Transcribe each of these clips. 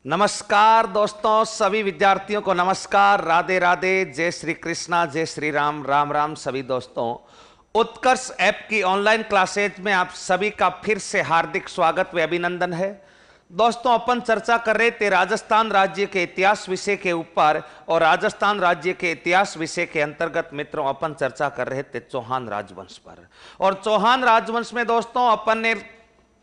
नमस्कार दोस्तों, सभी विद्यार्थियों को नमस्कार। राधे राधे, जय श्री कृष्णा, जय श्री राम, राम राम सभी दोस्तों। उत्कर्ष ऐप की ऑनलाइन क्लासेज में आप सभी का फिर से हार्दिक स्वागत व अभिनंदन है। दोस्तों, अपन चर्चा कर रहे थे राजस्थान राज्य के इतिहास विषय के ऊपर, और राजस्थान राज्य के इतिहास विषय के अंतर्गत मित्रों अपन चर्चा कर रहे थे चौहान राजवंश पर। और चौहान राजवंश में दोस्तों अपन ने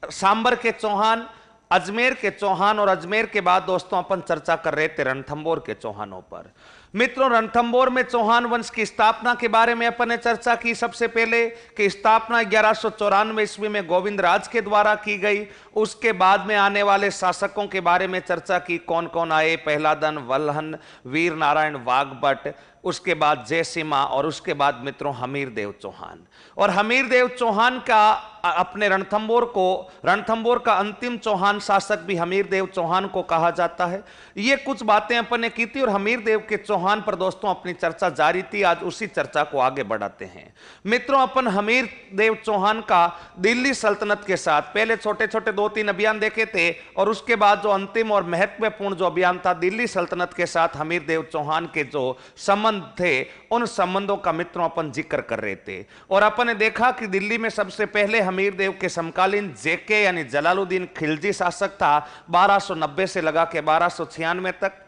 सांबर के चौहान, अजमेर के चौहान, और अजमेर के बाद दोस्तों अपन चर्चा कर रहे थे रणथंबोर के चौहानों पर। मित्रों, रणथंबोर में चौहान वंश की स्थापना के बारे में अपन ने चर्चा की। सबसे पहले कि स्थापना 1194 ईस्वी में गोविंद राज के द्वारा की गई। उसके बाद में आने वाले शासकों के बारे में चर्चा की, कौन कौन आए। पहलादन, वल्हन, वीर नारायण वाघभट, उसके बाद जयसिम्हा, और उसके बाद मित्रों हमीरदेव चौहान। और हमीरदेव चौहान का अपने रणथंबोर का अंतिम चौहान शासक भी हमीरदेव चौहान को कहा जाता है। ये कुछ बातें अपन ने की थी, और हमीरदेव के चौहान पर दोस्तों अपनी चर्चा जारी थी। आज उसी चर्चा को आगे बढ़ाते हैं। मित्रों, अपन हमीरदेव चौहान का दिल्ली सल्तनत के साथ पहले छोटे छोटे 2-3 अभियान देखे थे, और उसके बाद जो अंतिम और महत्वपूर्ण जो अभियान था दिल्ली सल्तनत के साथ हमीरदेव चौहान के जो संबंध थे, उन संबंधों का मित्रों अपन जिक्र कर रहे थे। और अपन ने देखा कि दिल्ली में सबसे पहले हमीरदेव के समकालीन जेके यानी जलालुद्दीन खिलजी शासक था 1290 से लगा के 1296 तक।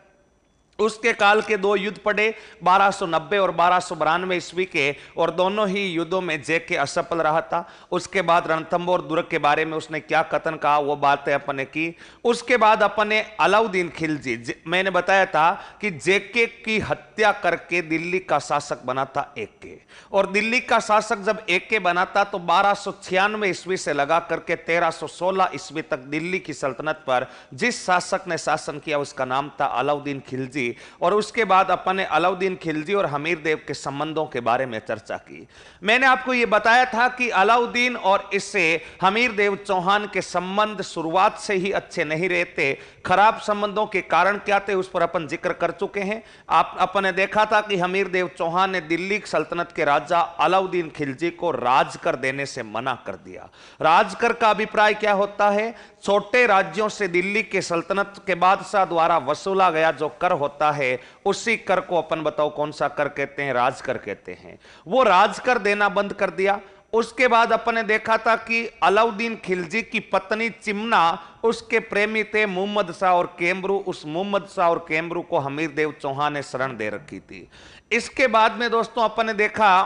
उसके काल के 2 युद्ध पड़े, 1290 और 1292 ईस्वी के, और दोनों ही युद्धों में जेके असफल रहा था। उसके बाद रणथंबोर दुर्ग के बारे में उसने क्या कथन कहा, वो बातें अपन ने की। उसके बाद अपन ने अलाउद्दीन खिलजी, मैंने बताया था कि जेके की हत्या करके दिल्ली का शासक बना था एके, और दिल्ली का शासक जब एके बना था तो 1296 ईस्वी से लगा करके 1316 ईस्वी तक दिल्ली की सल्तनत पर जिस शासक ने शासन किया उसका नाम था अलाउद्दीन खिलजी। और उसके बाद अपन ने अलाउद्दीन खिलजी और हमीरदेव के संबंधों के बारे में चर्चा की। मैंने आपको यह बताया था कि अलाउद्दीन और इससे हमीरदेव चौहान के संबंध शुरुआत से ही अच्छे नहीं रहते। खराब संबंधों के कारण क्या थे उस पर अपन जिक्र कर चुके हैं। अपन ने देखा था कि हमीरदेव चौहान ने दिल्ली सल्तनत के राजा अलाउद्दीन खिलजी को राजकर देने से मना कर दिया। राजकर का अभिप्राय क्या होता है? छोटे राज्यों से दिल्ली के सल्तनत के बादशाह द्वारा वसूला गया जो कर होता है, उसी कर को अपन बताओ कौन सा कर कहते हैं? राजकर कहते हैं। वो राजकर देना बंद कर दिया। उसके बाद अपन ने देखा था कि अलाउद्दीन खिलजी की पत्नी चिमना उसके प्रेमी थे मुहम्मद शाह और केमरू। उस मुहम्मद शाह और केमरू को हमीरदेव चौहान ने शरण दे रखी थी। इसके बाद में दोस्तों अपन ने देखा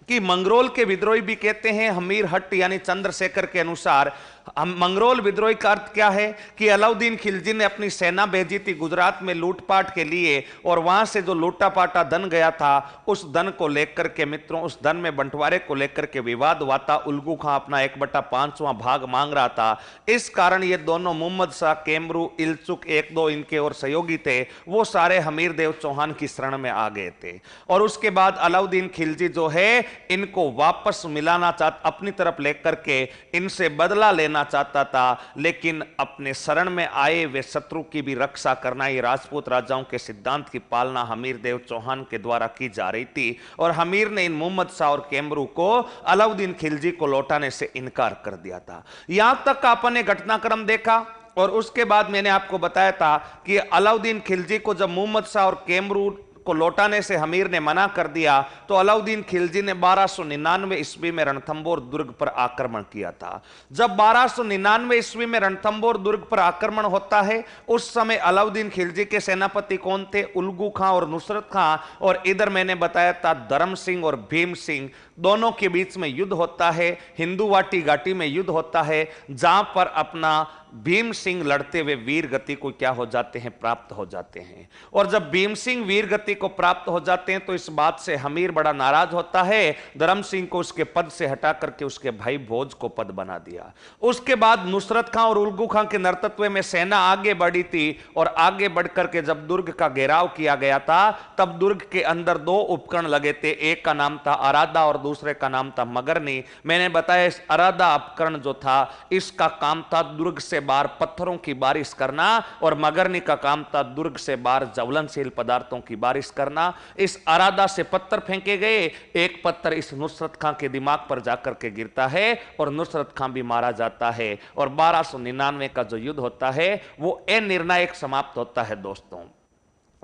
कि मंगरोल के विद्रोही भी कहते हैं हमीर हट्ट यानी चंद्रशेखर के अनुसार। मंगरोल विद्रोही का अर्थ क्या है कि अलाउद्दीन खिलजी ने अपनी सेना भेजी थी गुजरात में लूटपाट के लिए, और वहां से जो लूटा पाटा धन गया था उस धन को लेकर के मित्रों, उस धन में बंटवारे को लेकर के विवाद हुआ था। उल्गू खां अपना 1/5वां भाग मांग रहा था। इस कारण ये दोनों मुहम्मद शाह, केमरू, इल्चुक, 1-2 इनके और सहयोगी थे, वो सारे हमीरदेव चौहान की शरण में आ गए थे। और उसके बाद अलाउद्दीन खिलजी जो है इनको वापस मिलाना चाहता, अपनी तरफ लेकर के इनसे बदला लेना चाहता था, लेकिन अपने शरण में आए वे शत्रु की भी रक्षा करना, ये राजपूत राजाओं के सिद्धांत की पालना हमीरदेव चौहान के द्वारा की जा रही थी। और हमीर ने इन मुहम्मद शाह और केमरू को अलाउद्दीन खिलजी को लौटाने से इनकार कर दिया था। यहां तक का अपन ने घटनाक्रम देखा। और उसके बाद मैंने आपको बताया था कि अलाउद्दीन खिलजी को जब मुहम्मद शाह और केमरू को लौटाने से हमीर ने मना कर दिया, तो अलाउद्दीन खिलजी ने 1299 ईस्वी में रणथंबोर दुर्ग पर आक्रमण किया था। जब 1299 ईस्वी में रणथंबोर दुर्ग पर आक्रमण होता है, उस समय अलाउद्दीन खिलजी के सेनापति कौन थे? उल्गू खां और नुसरत खां। और इधर मैंने बताया था धर्म सिंह और भीम सिंह, दोनों के बीच में युद्ध होता है। हिंदुवाटी घाटी में युद्ध होता है, जहां पर अपना भीम सिंह लड़ते हुए वीर गति को क्या हो जाते हैं? प्राप्त हो जाते हैं। और जब भीम सिंह वीर गति को प्राप्त हो जाते हैं तो इस बात से हमीर बड़ा नाराज होता है। धर्म सिंह को उसके पद से हटा करके उसके भाई भोज को पद बना दिया। उसके बाद नुसरत खां और उल्गू खां के नेतृत्व में सेना आगे बढ़ी थी, और आगे बढ़कर के जब दुर्ग का घेराव किया गया था तब दुर्ग के अंदर 2 उपकरण लगे थे। एक का नाम था अरादा और दूसरे का नाम था मगरनी। मैंने बताया इस अरादा उपकरण जो था इसका काम था दुर्ग से से बाहर पत्थरों की बारिश करना और मगरनी का काम था दुर्ग से बाहर ज्वलनशील पदार्थों की बारिश करना। इस अरादा से पत्थर फेंके गए, एक पत्थर इस नुसरत खां के दिमाग पर जाकर के गिरता है और नुसरत खां भी मारा जाता है और 1299 का जो युद्ध होता है वो अनिर्णायक समाप्त होता है दोस्तों।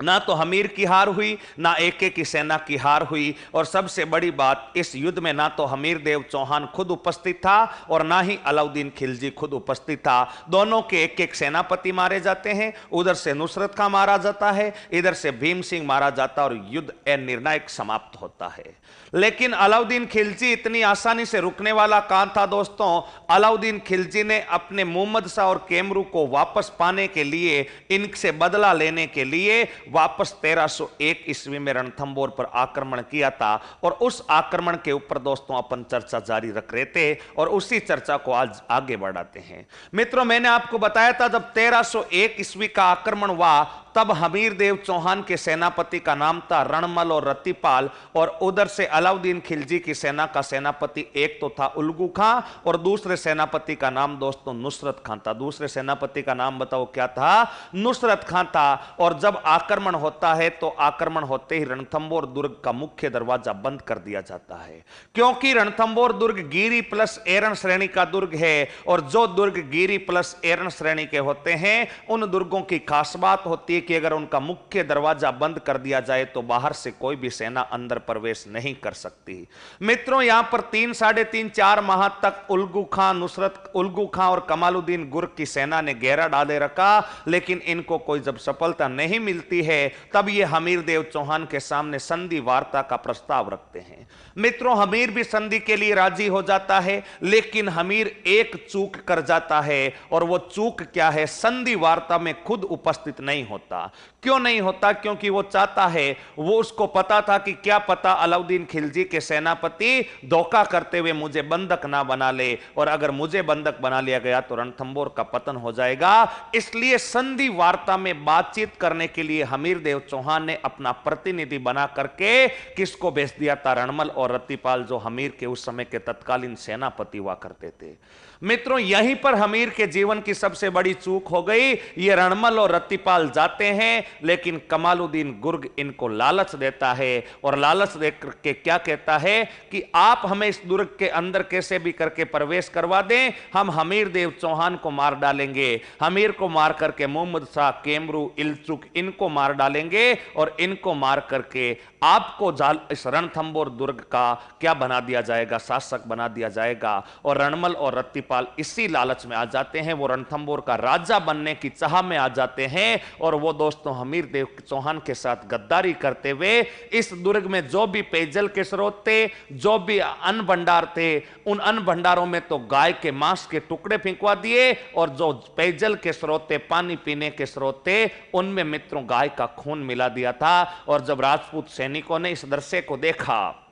ना तो हमीर की हार हुई, ना एके की सेना की हार हुई, और सबसे बड़ी बात इस युद्ध में ना तो हमीर देव चौहान खुद उपस्थित था और ना ही अलाउद्दीन खिलजी खुद उपस्थित था। दोनों के एक एक सेनापति मारे जाते हैं, उधर से नुसरत खां मारा जाता है, इधर से भीम सिंह मारा जाता है और युद्ध अनिर्णायक समाप्त होता है। लेकिन अलाउद्दीन खिलजी इतनी आसानी से रुकने वाला कहां था दोस्तों। अलाउद्दीन खिलजी ने अपने मोहम्मद शाह और कैमरू को वापस पाने के लिए, इनसे बदला लेने के लिए वापस 1301 ईस्वी में रणथंबोर पर आक्रमण किया था और उस आक्रमण के ऊपर दोस्तों अपन चर्चा जारी रख रहे थे और उसी चर्चा को आज आगे बढ़ाते हैं। मित्रों, मैंने आपको बताया था जब 1301 ईस्वी का आक्रमण हुआ तब हमीर देव चौहान के सेनापति का नाम था रणमल और रतिपाल, और उधर से अलाउद्दीन खिलजी की सेना का सेनापति एक तो था उल्गू खां और दूसरे सेनापति का नाम दोस्तों नुसरत खां था। दूसरे सेनापति का नाम बताओ क्या था? नुसरत खां था। और जब आक्रमण होता है तो आक्रमण होते ही रणथंबोर दुर्ग का मुख्य दरवाजा बंद कर दिया जाता है, क्योंकि रणथंबोर दुर्ग गिरी प्लस एरन श्रेणी का दुर्ग है और जो दुर्ग गिरी प्लस एरन श्रेणी के होते हैं उन दुर्गों की खास बात होती है कि अगर उनका मुख्य दरवाजा बंद कर दिया जाए तो बाहर से कोई भी सेना अंदर प्रवेश नहीं कर सकती। मित्रों, यहां पर 3, साढ़े 3, 4 माह तक उल्गू खां और कमालुद्दीन गुर्ग की सेना ने घेरा डाले रखा, लेकिन इनको कोई जब सफलता नहीं मिलती है तब ये हमीर देव चौहान के सामने संधि वार्ता का प्रस्ताव रखते हैं। मित्रों, हमीर भी संधि के लिए राजी हो जाता है, लेकिन हमीर एक चूक कर जाता है और वो चूक क्या है? संधि वार्ता में खुद उपस्थित नहीं होता। क्यों नहीं होता? क्योंकि वो चाहता है, वो उसको पता था कि क्या पता अलाउद्दीन खिलजी के सेनापति धोखा करते हुए मुझे बंधक ना बना ले, और अगर मुझे बंधक बना लिया गया तो रणथंबोर का पतन हो जाएगा। इसलिए संधि वार्ता में बातचीत करने के लिए हमीर देव चौहान ने अपना प्रतिनिधि बना करके किसको भेज दिया था? रणमल और रतिपाल, जो हमीर के उस समय के तत्कालीन सेनापति हुआ करते थे। मित्रों, यहीं पर हमीर के जीवन की सबसे बड़ी चूक हो गई। ये रणमल और रतिपाल जाते हैं, लेकिन कमालुद्दीन गुर्ग इनको लालच देता है और लालच देकर के क्या कहता है कि आप हमें इस दुर्ग के अंदर कैसे भी करके प्रवेश करवा दें, हम हमीर देव चौहान को मार डालेंगे। हमीर को मार करके मोहम्मद शाह, कैमरू, इल्चुक इनको मार डालेंगे और इनको मार करके आपको इस रणथंबोर दुर्ग का क्या बना दिया जाएगा? शासक बना दिया जाएगा। और रणमल और रतिपाल इसी लालच में आ जाते हैं, वो रणथंबोर का राजा बनने की चाह में आ जाते हैं और वो दोस्तों हमीर देव चौहान के साथ गद्दारी करते हुए इस दुर्ग में जो भी पेयजल के स्रोत थे, जो भी अन्न भंडार थे, उन अन्न भंडारों में तो गाय के मांस के टुकड़े फेंकवा दिए और जो पेयजल के स्रोत थे, पानी पीने के स्रोत थे, उनमें मित्रों गाय का खून मिला दिया था। और जब राजपूत सैनिकों ने इस दृश्य को देखा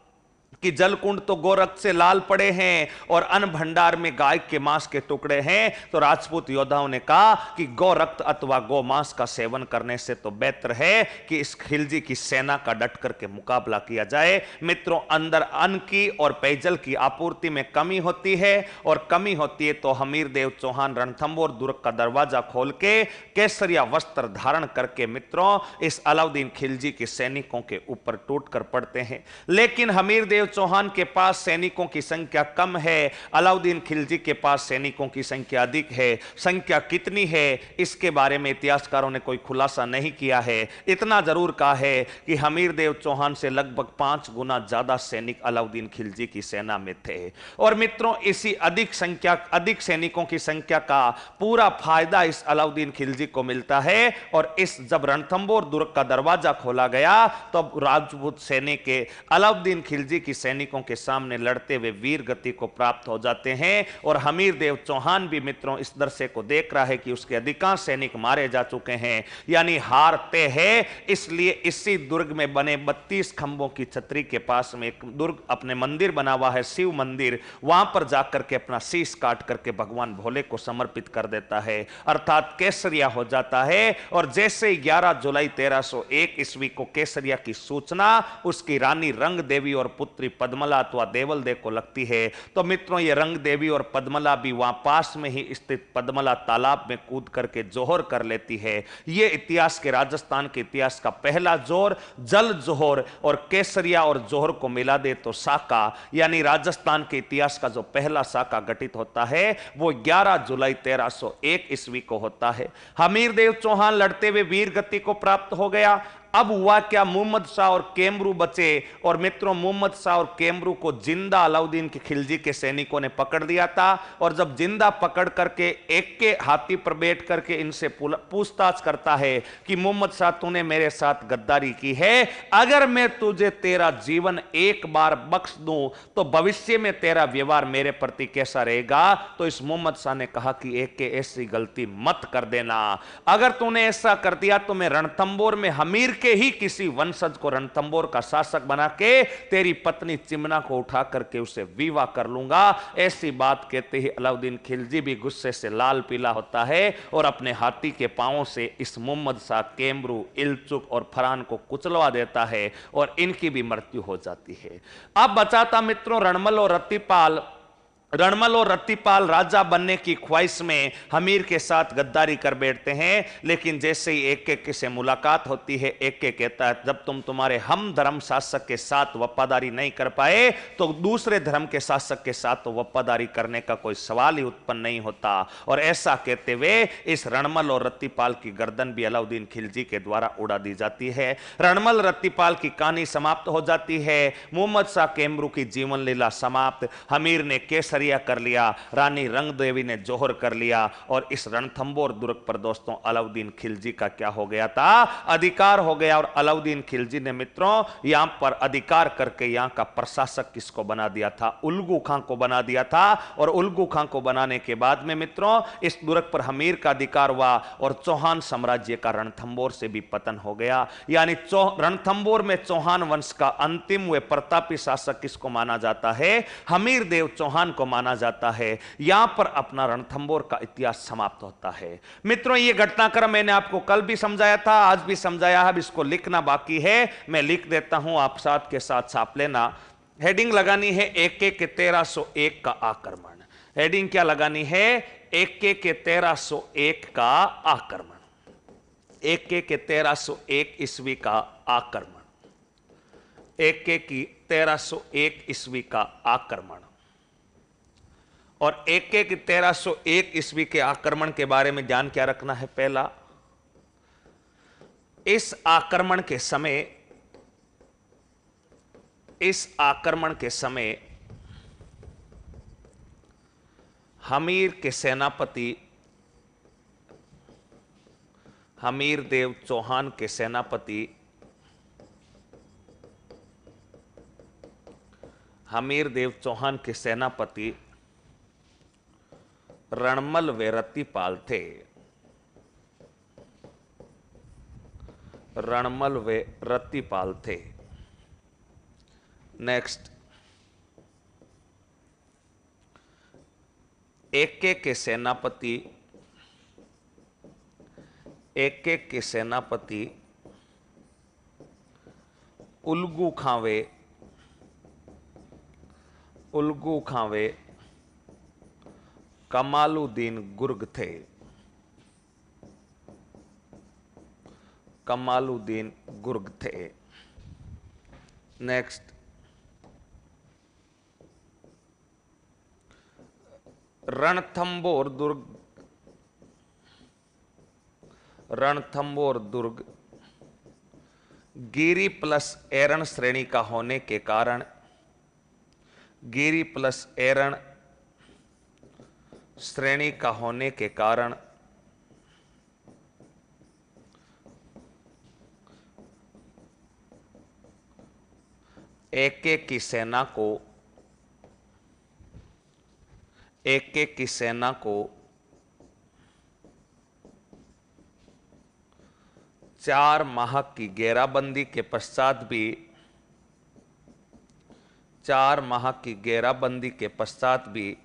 कि जलकुंड तो गोरख से लाल पड़े हैं और अन्न भंडार में गाय के मांस के टुकड़े हैं, तो राजपूत योद्धाओं ने कहा कि गोरक्त अथवा गो मांस का सेवन करने से तो बेहतर है कि इस खिलजी की सेना का डट करके मुकाबला किया जाए। मित्रों, अंदर अन्न की और पेयजल की आपूर्ति में कमी होती है और कमी होती है तो हमीर देव चौहान रणथंबोर दुर्ग का दरवाजा खोल के केसरिया वस्त्र धारण करके मित्रों इस अलाउद्दीन खिलजी के सैनिकों के ऊपर टूट कर पड़ते हैं। लेकिन हमीर देव चौहान के पास सैनिकों की संख्या कम है, अलाउद्दीन खिलजी के पास सैनिकों की संख्या अधिक है। संख्या कितनी है इसके बारे में इतिहासकारों ने कोई खुलासा नहीं किया है। इतना जरूर कहा है कि हमीर देव चौहान से लगभग 5 गुना ज्यादा सैनिक अलाउद्दीन खिलजी की सेना में थे। और मित्रों, इसी अधिक सैनिकों की संख्या का पूरा फायदा इस अलाउद्दीन खिलजी को मिलता है। और इस जब रणथंबोर दुर्ग का दरवाजा खोला गया तब राजपूत सैनिक के अलाउद्दीन खिलजी की सैनिकों के सामने लड़ते हुए वीर गति को प्राप्त हो जाते हैं। और हमीर देव चौहान भी मित्रों इस दृश्य को देख रहा है कि उसके अधिकांश सैनिक मारे जा चुके हैं, यानी हार तय है। इसलिए इसी दुर्ग में बने 32 खंभों की छतरी के पास में एक दुर्ग अपने मंदिर बना हुआ है, शिव मंदिर, वहां पर जाकर के अपना शीश काट करके भगवान भोले को समर्पित कर देता है, अर्थात केसरिया हो जाता है। और जैसे 11 जुलाई 1301 ईस्वी को केसरिया की सूचना उसकी रानी रंग देवी और पुत्र पुत्री पद्मला अथवा देवल देव को लगती है तो मित्रों ये रंग देवी और पद्मला भी वहां पास में ही स्थित पद्मला तालाब में कूद करके जोहर कर लेती है। ये इतिहास के राजस्थान के इतिहास का पहला जोहर, जल जोहर, और केसरिया और जोहर को मिला दे तो साका, यानी राजस्थान के इतिहास का जो पहला साका गठित होता है वो 11 जुलाई 1301 ईस्वी को होता है। हमीरदेव चौहान लड़ते हुए वीर गति को प्राप्त हो गया। अब हुआ क्या, मोहम्मद शाह और केमरू बचे, और मित्रों मोहम्मद शाह और केमरू को जिंदा अलाउद्दीन की खिलजी के सैनिकों ने पकड़ लिया था। और जब जिंदा पकड़ करके एक के हाथी पर बैठ करके इनसे पूछताछ करता है कि मोहम्मद शाह तूने मेरे साथ गद्दारी की है, अगर मैं तुझे तेरा जीवन एक बार बख्श दूं तो भविष्य में तेरा व्यवहार मेरे प्रति कैसा रहेगा। तो इस मोहम्मद शाह ने कहा कि एक के ऐसी गलती मत कर देना, अगर तूने ऐसा कर दिया तो मैं रणथंबोर में हमीर के ही किसी वंशज को रणथंबोर का शासक बना के तेरी पत्नी चिमना को उठा करके उसे विवाह कर लूंगा। ऐसी बात कहते ही अलाउद्दीन खिलजी भी गुस्से से लाल पीला होता है और अपने हाथी के पांवों से इस मोहम्मद शाह, केमरू, इल्चुक और फरहान को कुचलवा देता है और इनकी भी मृत्यु हो जाती है। अब बचा था मित्रों रणमल और रत्तीपाल। रणमल और रत्तीपाल राजा बनने की ख्वाहिश में हमीर के साथ गद्दारी कर बैठते हैं, लेकिन जैसे ही एक एक से मुलाकात होती है एक एक कहता है जब तुम तुम्हारे हम धर्म शासक के साथ वफादारी नहीं कर पाए तो दूसरे धर्म के शासक के साथ तो वफादारी करने का कोई सवाल ही उत्पन्न नहीं होता। और ऐसा कहते हुए इस रणमल और रत्तीपाल की गर्दन भी अलाउद्दीन खिलजी के द्वारा उड़ा दी जाती है। रणमल रत्तीपाल की कहानी समाप्त हो जाती है। मोहम्मद शाह केमरू की जीवन लीला समाप्त। हमीर ने केसरी कर लिया, रानी रंग देवी ने जोहर कर लिया, और इस रणथंबोर दुर्ग पर दोस्तों अलाउद्दीन खिलजी का क्या हो गया था, अधिकार हो गया। और अलाउद्दीन खिलजी ने मित्रों यहां पर अधिकार करके यहां का प्रशासक किसको बना दिया था, उल्गू खां को बना दिया था। और उल्गू खां को बनाने के बाद में मित्रों इस दुर्ग पर हमीर का अधिकार हुआ और चौहान साम्राज्य का रणथंबोर से भी पतन हो गया। यानी रणथंबोर में चौहान वंश का अंतिम व प्रतापी शासक किसको माना जाता है, हमीर देव चौहान को माना जाता है। यहां पर अपना रणथंबोर का इतिहास समाप्त होता है। मित्रों ये घटनाक्रम मैंने आपको कल भी समझाया था, आज भी समझाया है, अब इसको लिखना बाकी है, मैं लिख देता हूं, आप साथ के साथ छाप लेना। हेडिंग लगानी है एक के 1301 का आक्रमण। हेडिंग क्या लगानी है, एक के 1301 का आक्रमण। एक के 1301 ईस्वी का आक्रमण। एक की 1301 ईस्वी का आक्रमण। और एक 1301 ईस्वी के आक्रमण के बारे में ध्यान क्या रखना है, पहला इस आक्रमण के समय हमीर के सेनापति, हमीर देव चौहान के सेनापति, हमीर देव चौहान के सेनापति रणमल व रत्तीपाल थे। रणमल व रत्तीपाल थे। नेक्स्ट, एक के सेनापति, एक के सेनापति उल्गू खां वे कमालुद्दीन गुर्ग थे। कमालुद्दीन गुर्ग थे। नेक्स्ट, रणथंबोर दुर्ग गिरी प्लस एरण श्रेणी का होने के कारण, गिरी प्लस एरण श्रेणी का होने के कारण एक की सेना को 4 माह की घेराबंदी के पश्चात भी, 4 माह की घेराबंदी के पश्चात भी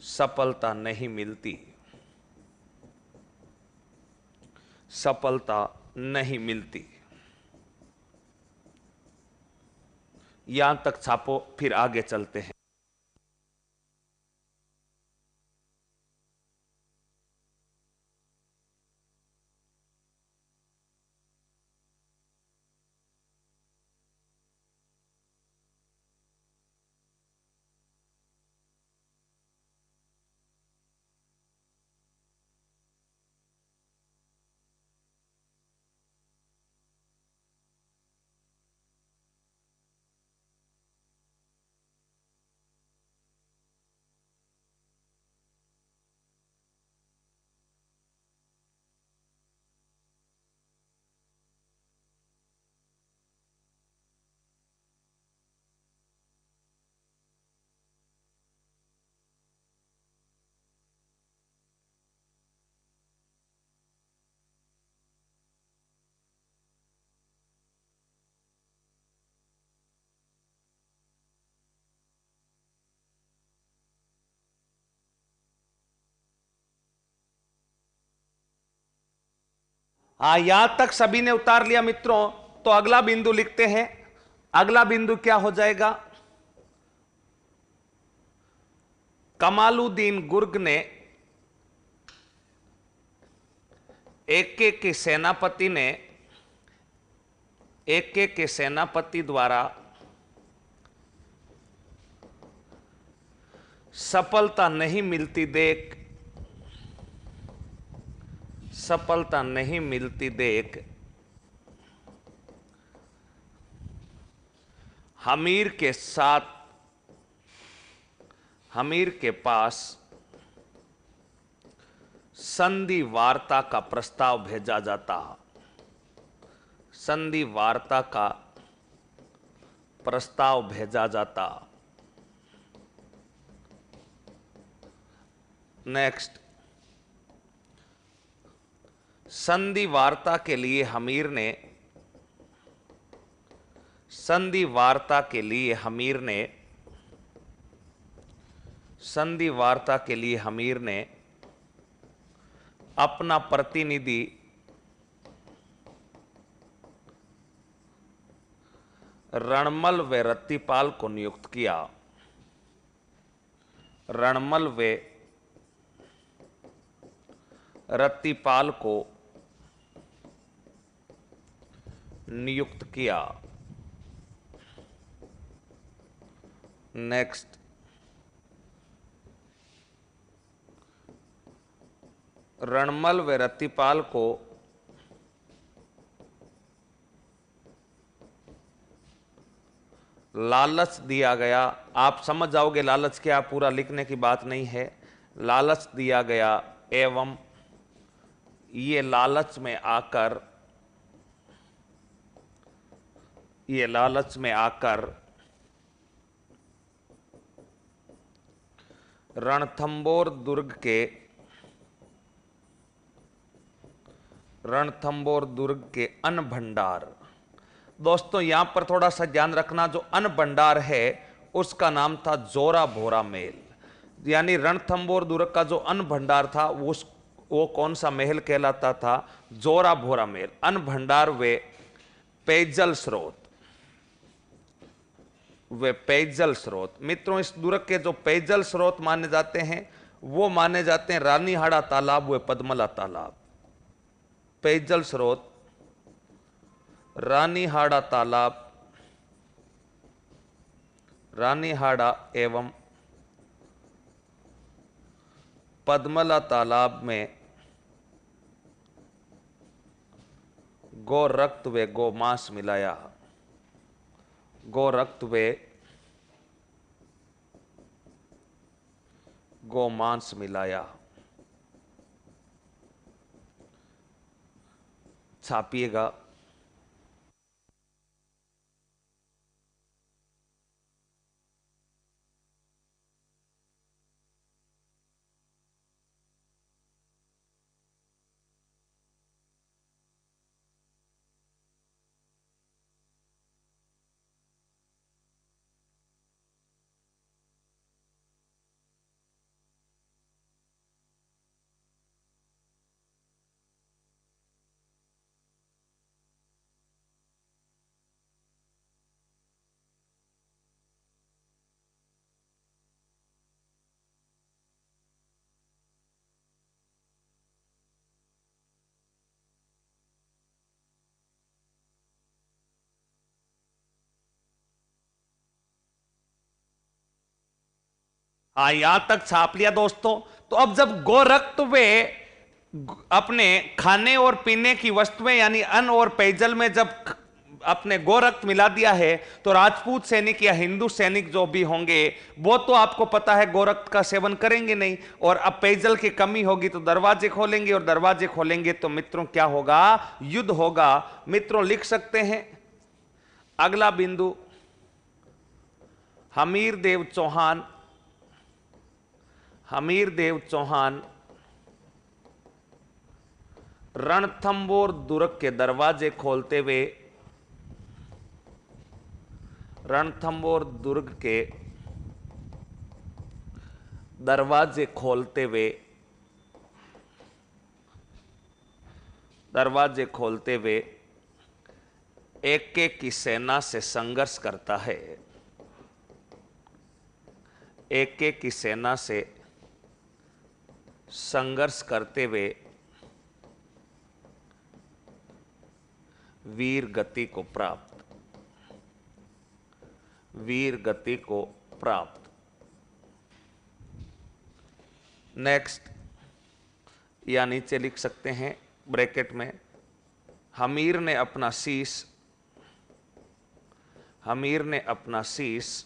सफलता नहीं मिलती। सफलता नहीं मिलती। यहां तक छापो, फिर आगे चलते हैं। यहां तक सभी ने उतार लिया मित्रों, तो अगला बिंदु लिखते हैं। अगला बिंदु क्या हो जाएगा? कमालुद्दीन गुर्ग ने एके के सेनापति द्वारा सफलता नहीं मिलती देख हमीर के पास संधि वार्ता का प्रस्ताव भेजा जाता। संधि वार्ता का प्रस्ताव भेजा जाता। नेक्स्ट, संधि वार्ता के लिए हमीर ने अपना प्रतिनिधि रणमल व रत्तीपाल को नियुक्त किया। रणमल व रत्तीपाल को नियुक्त किया। नेक्स्ट, रणमल व रत्तीपाल को लालच दिया गया। आप समझ जाओगे लालच क्या, पूरा लिखने की बात नहीं है। लालच दिया गया एवं ये लालच में आकर रणथंबोर दुर्ग के अन्न भंडार। दोस्तों यहां पर थोड़ा सा ध्यान रखना, जो अन्न भंडार है उसका नाम था जोरा भोरा महल। यानी रणथंबोर दुर्ग का जो अन्न भंडार था वो कौन सा महल कहलाता था? जोरा भोरा महल। अन्न भंडार वे पेयजल स्रोत। मित्रों इस दुर्ग के जो पेयजल स्रोत माने जाते हैं वो माने जाते हैं रानीहाड़ा तालाब व पद्मला तालाब। पेयजल स्रोत रानीहाड़ा तालाब, रानीहाड़ा एवं पद्मला तालाब में गो रक्त व गोमांस मिलाया। गो रक्त व गोमांस मिलाया। छापिएगा। यहां तक छाप लिया दोस्तों। तो अब जब गोरक्त वे अपने खाने और पीने की वस्तुएं यानी अन्न और पेयजल में जब अपने गोरक्त मिला दिया है, तो राजपूत सैनिक या हिंदू सैनिक जो भी होंगे वो तो आपको पता है गोरक्त का सेवन करेंगे नहीं, और अब पेयजल की कमी होगी तो दरवाजे खोलेंगे, और दरवाजे खोलेंगे तो मित्रों क्या होगा, युद्ध होगा। मित्रों लिख सकते हैं अगला बिंदु, हमीर देव चौहान, हमीर देव चौहान रणथंबोर दुर्ग के दरवाजे खोलते हुए, रणथंबोर दुर्ग के दरवाजे खोलते हुए, दरवाजे खोलते हुए एक की सेना से संघर्ष करता है, एक की सेना से संघर्ष करते हुए वीर गति को प्राप्त, वीर गति को प्राप्त। नेक्स्ट, या नीचे लिख सकते हैं ब्रैकेट में, हमीर ने अपना शीश, हमीर ने अपना शीश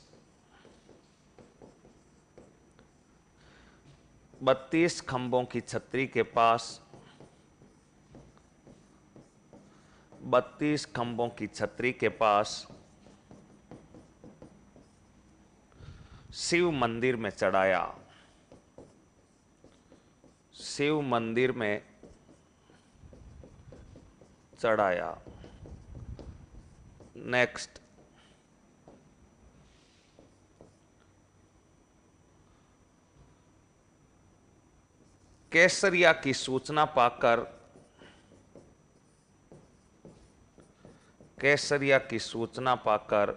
32 खंभों की छतरी के पास, 32 खंभों की छतरी के पास शिव मंदिर में चढ़ाया, शिव मंदिर में चढ़ाया। नेक्स्ट, केसरिया की सूचना पाकर, केसरिया की सूचना पाकर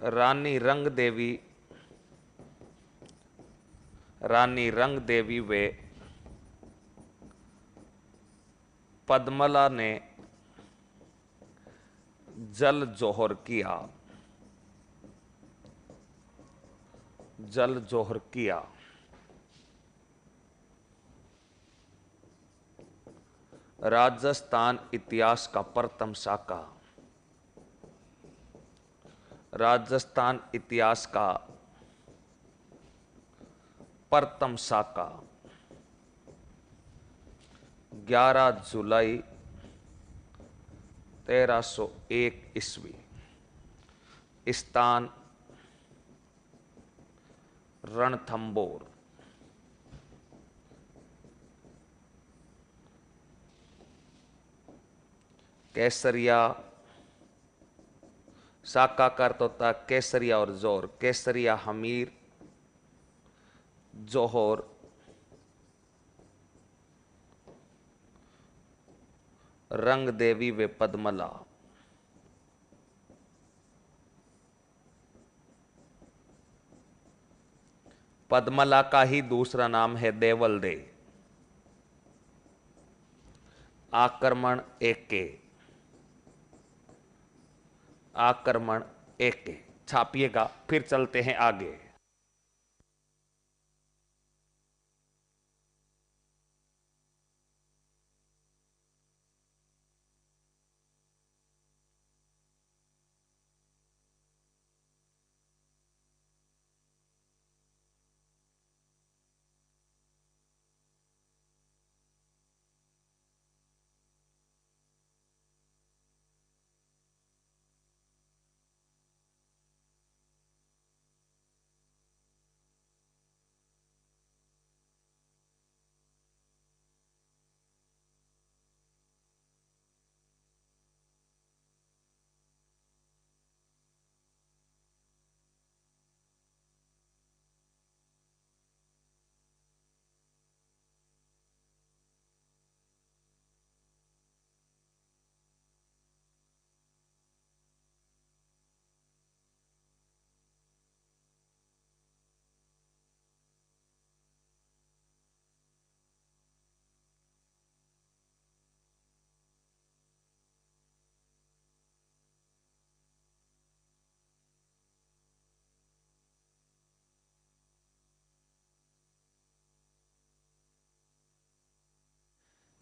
रानी रंग देवी, रानी रंग देवी वे पद्मला ने जल जोहर किया, जल जोहर किया। राजस्थान इतिहास का प्रथम शाखा, राजस्थान इतिहास का प्रथम शाखा 11 जुलाई 1301 ईस्वी, स्थान रणथंबोर। केसरिया शाखा का अर्थ होता है केसरिया और जोर, केसरिया हमीर, जोहर रंग देवी वे पद्मला। पद्मला का ही दूसरा नाम है देवल दे। आक्रमण एके, आक्रमण एके छापिएगा, फिर चलते हैं आगे।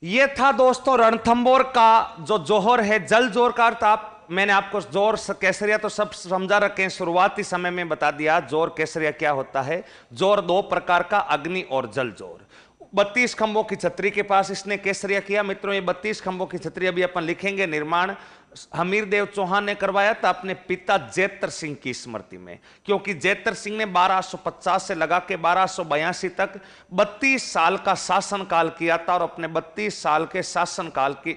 ये था दोस्तों रणथंबोर का जो जोहर है। जल जोर का अर्थ मैंने आपको जोर केसरिया तो सब समझा रखे हैं, शुरुआती समय में बता दिया जोर केसरिया क्या होता है। जोर दो प्रकार का, अग्नि और जल जोर। 32 खंभों की छतरी के पास इसने केसरिया किया। मित्रों ये 32 खंभों की छतरी अभी अपन लिखेंगे। निर्माण हमीरदेव चौहान ने करवाया था अपने पिता जेतर सिंह की स्मृति में, क्योंकि जेतर सिंह ने 1250 से लगा के 1282 तक 32 साल का शासनकाल किया था, और अपने 32 साल के शासनकाल की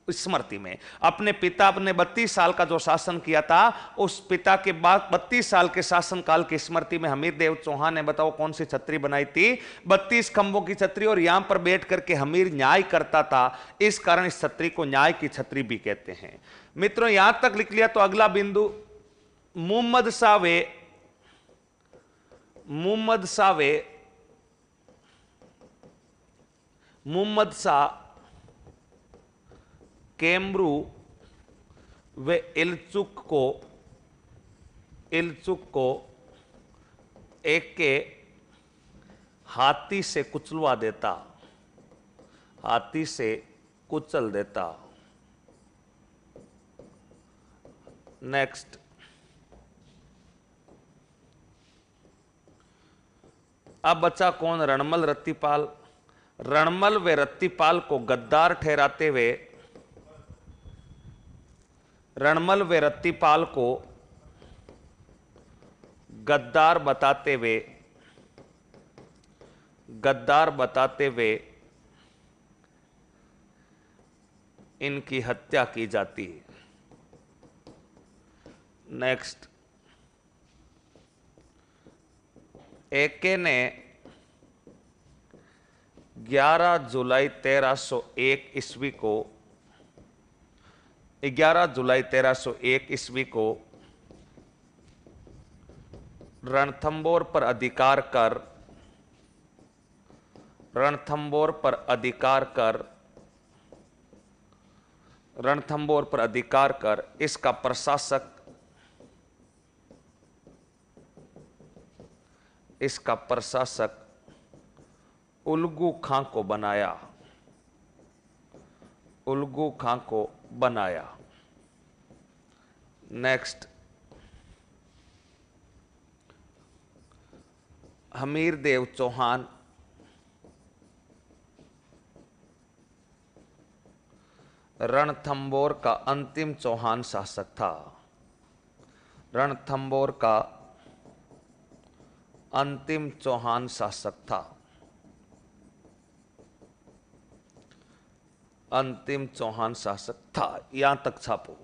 स्मृति में अपने पिता अपने 32 साल का जो शासन किया था, उस पिता के बाद 32 साल के शासनकाल की स्मृति में हमीरदेव चौहान ने, बताओ कौन सी छतरी बनाई थी? 32 खंभों की छतरी। और यहां पर बैठ करके हमीर न्याय करता था, इस कारण इस छतरी को न्याय की छतरी भी कहते हैं। मित्रों यहां तक लिख लिया तो अगला बिंदु, मुहम्मद शाह केमरू व इल्चुक को एक के हाथी से कुचलवा देता, हाथी से कुचल देता। नेक्स्ट, अब बचा कौन? रणमल रत्तीपाल। रणमल व रत्तीपाल को गद्दार ठहराते हुए, रणमल व रत्तीपाल को गद्दार बताते हुए इनकी हत्या की जाती है। नेक्स्ट, एके ने 11 जुलाई 1301 ईस्वी को 11 जुलाई 1301 ईस्वी को रणथंबोर पर अधिकार कर इसका प्रशासक उल्गू खां को बनाया। नेक्स्ट, हमीरदेव चौहान रणथंबोर का अंतिम चौहान शासक था। रणथंबोर का अंतिम चौहान शासक था। अंतिम चौहान शासक था, यहां तक छापो।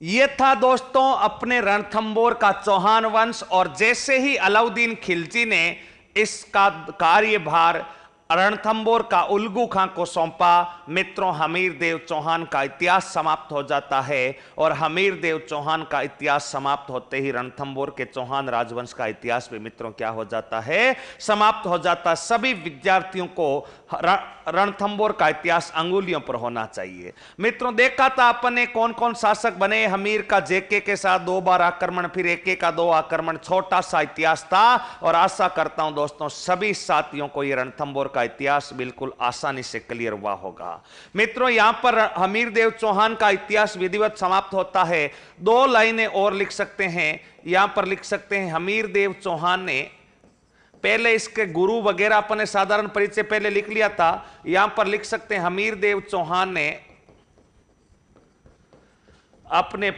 ये था दोस्तों अपने रणथंबोर का चौहान वंश। और जैसे ही अलाउद्दीन खिलजी ने इसका कार्यभार रणथंबोर का उल्गू खां को सौंपा, मित्रों हमीरदेव चौहान का इतिहास समाप्त हो जाता है। और हमीरदेव चौहान का इतिहास समाप्त होते ही रणथंबोर के चौहान राजवंश का इतिहास भी मित्रों क्या हो जाता है? समाप्त हो जाता। सभी विद्यार्थियों को रणथंबोर का इतिहास अंगुलियों पर होना चाहिए। मित्रों देखा था अपन ने कौन कौन शासक बने। हमीर का जेके के साथ 2 बार आक्रमण, फिर एके का 2 आक्रमण, छोटा सा इतिहास था। और आशा करता हूं दोस्तों सभी साथियों को यह रणथंबोर का का इतिहास बिल्कुल आसानी से क्लियर हुआ होगा। मित्रों यहां पर हमीरदेव चौहान का इतिहास विधिवत समाप्त होता है। 2 लाइनें और लिख सकते हैं, यहां पर लिख सकते हैं हमीरदेव चौहान ने, पहले इसके गुरु वगैरह अपने साधारण परिचय पहले लिख लिया था, यहां पर लिख सकते हैं हमीरदेव चौहान ने अपने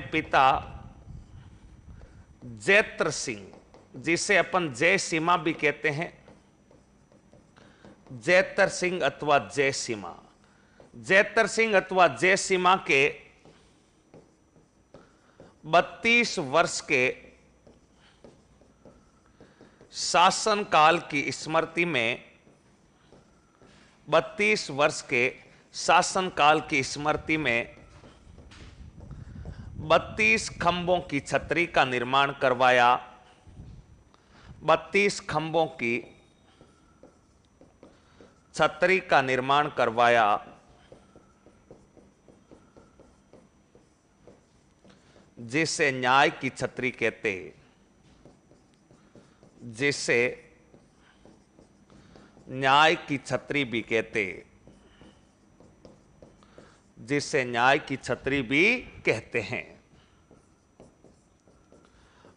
पिता जैत्र सिंह, जिसे अपन जय सीमा भी कहते हैं, जैत्र सिंह अथवा जय सीमा, जैत्र सिंह अथवा जय सीमा के 32 वर्ष के शासन काल की स्मृति में, 32 वर्ष के शासन काल की स्मृति में 32 खंभों की छतरी का निर्माण करवाया। 32 खंभों की छतरी का निर्माण करवाया, जिसे न्याय की छतरी कहते, जिसे न्याय की छतरी भी कहते, जिसे न्याय की छतरी भी कहते हैं।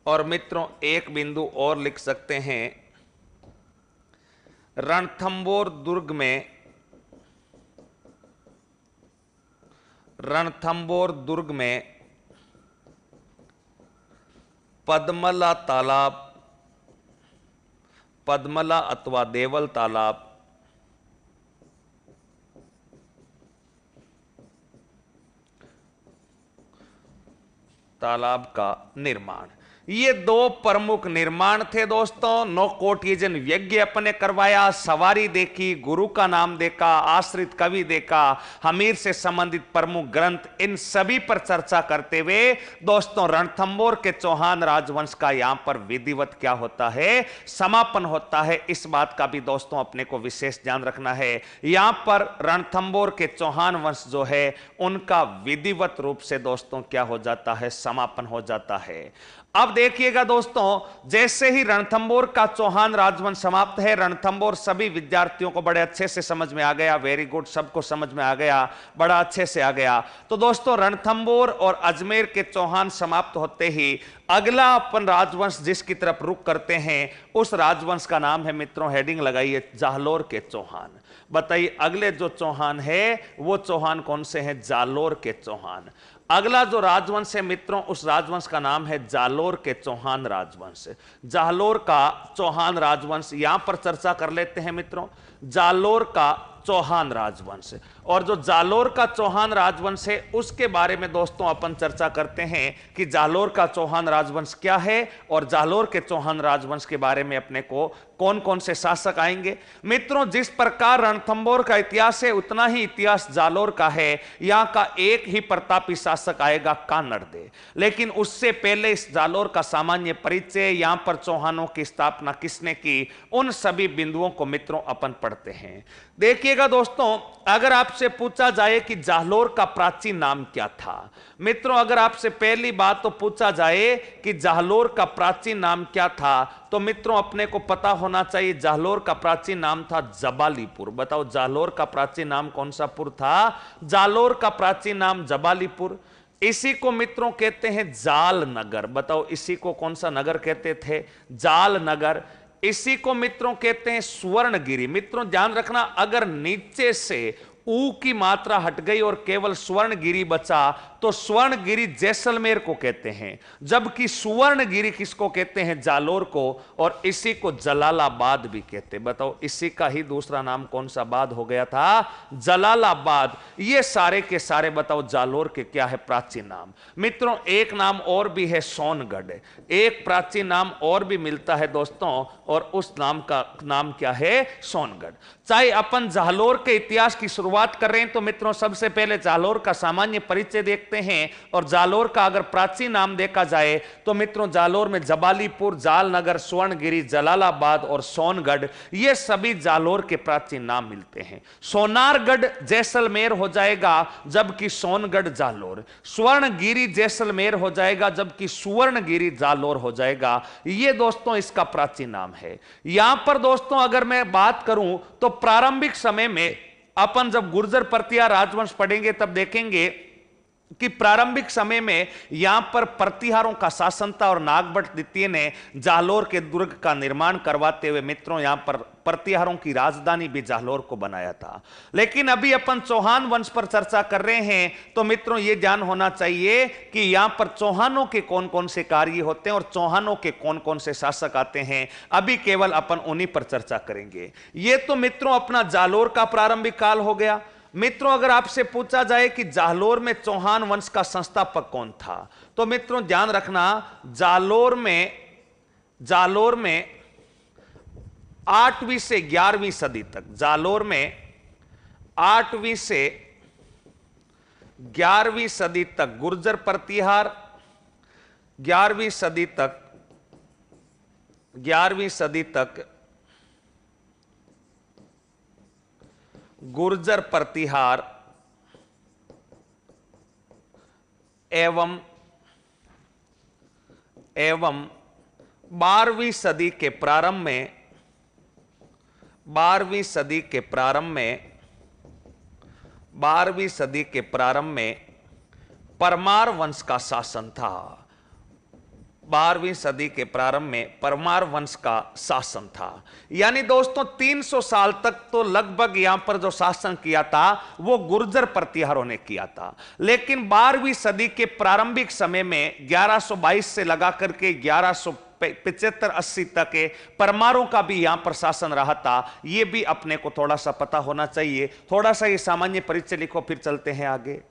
और मित्रों एक बिंदु और लिख सकते हैं, रणथंबोर दुर्ग में पद्मला अथवा देवल तालाब का निर्माण, ये 2 प्रमुख निर्माण थे दोस्तों। 9 कोटियजन यज्ञ अपने करवाया, सवारी देखी, गुरु का नाम देखा, आश्रित कवि देखा, हमीर से संबंधित प्रमुख ग्रंथ, इन सभी पर चर्चा करते हुए दोस्तों रणथंबोर के चौहान राजवंश का यहां पर विधिवत क्या होता है, समापन होता है। इस बात का भी दोस्तों अपने को विशेष ध्यान रखना है। यहां पर रणथंबोर के चौहान वंश जो है उनका विधिवत रूप से दोस्तों क्या हो जाता है, समापन हो जाता है। अब देखिएगा दोस्तों, जैसे ही रणथंबोर का चौहान राजवंश समाप्त है, रणथंबोर सभी विद्यार्थियों को बड़े अच्छे से समझ में आ गया, वेरी गुड, सबको समझ में आ गया, बड़ा अच्छे से आ गया। तो दोस्तों रणथंबोर और अजमेर के चौहान समाप्त होते ही अगला अपन राजवंश जिसकी तरफ रुख करते हैं, उस राजवंश का नाम है मित्रों, हेडिंग लगाइए, जालोर के चौहान। बताइए अगले जो चौहान है वो चौहान कौन से हैं, जालोर के चौहान। अगला जो राजवंश है मित्रों, उस राजवंश का नाम है जालोर के चौहान राजवंश। जालोर का चौहान राजवंश यहां पर चर्चा कर लेते हैं मित्रों, जालोर का चौहान राजवंश। और जो जालोर का चौहान राजवंश है उसके बारे में दोस्तों अपन चर्चा करते हैं कि जालोर का चौहान राजवंश क्या है और जालोर के चौहान राजवंश के बारे में अपने को कौन कौन से शासक आएंगे। मित्रों जिस प्रकार रणथंबोर का इतिहास है उतना ही इतिहास जालोर का है। यहां का एक ही प्रतापी शासक आएगा, कानड़दे। लेकिन उससे पहले इस जालोर का सामान्य परिचय, यहां पर चौहानों की स्थापना किसने की, उन सभी बिंदुओं को मित्रों अपन पढ़ते हैं। देखिएगा दोस्तों, अगर आपसे पूछा जाए कि जालोर का प्राचीन नाम क्या था, मित्रों अगर आपसे पहली बात तो पूछा जाए कि जालोर का प्राचीन नाम क्या था, तो मित्रों अपने को पता होना चाहिए जालोर का प्राचीन नाम था जबालीपुर। बताओ जालोर का प्राचीन नाम कौन सा पुर था, जालोर का प्राचीन नाम जबालीपुर। इसी को मित्रों कहते हैं जाल नगर। बताओ इसी को कौन सा नगर कहते थे, जाल नगर। इसी को मित्रों कहते हैं स्वर्णगिरी। मित्रों ध्यान रखना, अगर नीचे से ऊ की मात्रा हट गई और केवल स्वर्णगिरी बचा तो स्वर्णगिरी जैसलमेर को कहते हैं, जबकि सुवर्णगिरी किसको कहते हैं, जालोर को। और इसी को जलालाबाद भी कहते हैं। बताओ इसी का ही दूसरा नाम कौन सा बाद हो गया था, जलालाबाद। ये सारे के सारे बताओ जालोर के क्या है प्राचीन नाम। मित्रों एक नाम और भी है सोनगढ़, एक प्राचीन नाम और भी मिलता है दोस्तों, और उस नाम का नाम क्या है, सोनगढ़। चाहे अपन जालोर के इतिहास की शुरुआत कर रहे हैं तो मित्रों सबसे पहले जालोर का सामान्य परिचय देखते हैं। और जालोर का अगर प्राचीन नाम देखा जाए तो मित्रों जालोर में जबालीपुर, जालनगर, स्वर्णगिरी, जलालाबाद और सोनगढ़, ये सभी जालोर के प्राचीन नाम मिलते हैं। सोनारगढ़ जैसलमेर हो जाएगा जबकि सोनगढ़ जालोर, स्वर्णगिरी जैसलमेर हो जाएगा जबकि सुवर्णगिरी जालोर हो जाएगा। ये दोस्तों इसका प्राचीन नाम है। यहां पर दोस्तों अगर मैं बात करूं तो प्रारंभिक समय में अपन जब गुर्जर प्रतिहार राजवंश पढ़ेंगे तब देखेंगे कि प्रारंभिक समय में यहां पर प्रतिहारों का शासन था और नागभट्ट द्वितीय ने जालोर के दुर्ग का निर्माण करवाते हुए मित्रों यहां पर प्रतिहारों की राजधानी भी जालोर को बनाया था। लेकिन अभी अपन चौहान वंश पर चर्चा कर रहे हैं तो मित्रों यह ध्यान होना चाहिए कि यहां पर चौहानों के कौन कौन से कार्य होते हैं और चौहानों के कौन कौन से शासक आते हैं, अभी केवल अपन उन्हीं पर चर्चा करेंगे। यह तो मित्रों अपना जालोर का प्रारंभिक काल हो गया। मित्रों अगर आपसे पूछा जाए कि जालोर में चौहान वंश का संस्थापक कौन था तो मित्रों ध्यान रखना, जालोर में 8वीं से 11वीं सदी तक, जालोर में 8वीं से 11वीं सदी तक गुर्जर प्रतिहार, 11वीं सदी तक गुर्जर प्रतिहार एवं 12वीं सदी के प्रारंभ में परमार वंश का शासन था। 12वीं सदी के प्रारंभ में परमार वंश का शासन था। यानी दोस्तों 300 साल तक तो लगभग यहां पर जो शासन किया था वो गुर्जर प्रतिहारों ने किया था। लेकिन 12वीं सदी के प्रारंभिक समय में 1122 से लगा करके 1175-80 तक के परमारों का भी यहां पर शासन रहा था। यह भी अपने को थोड़ा सा पता होना चाहिए। थोड़ा सा ये सामान्य परिचय लिखो फिर चलते हैं आगे।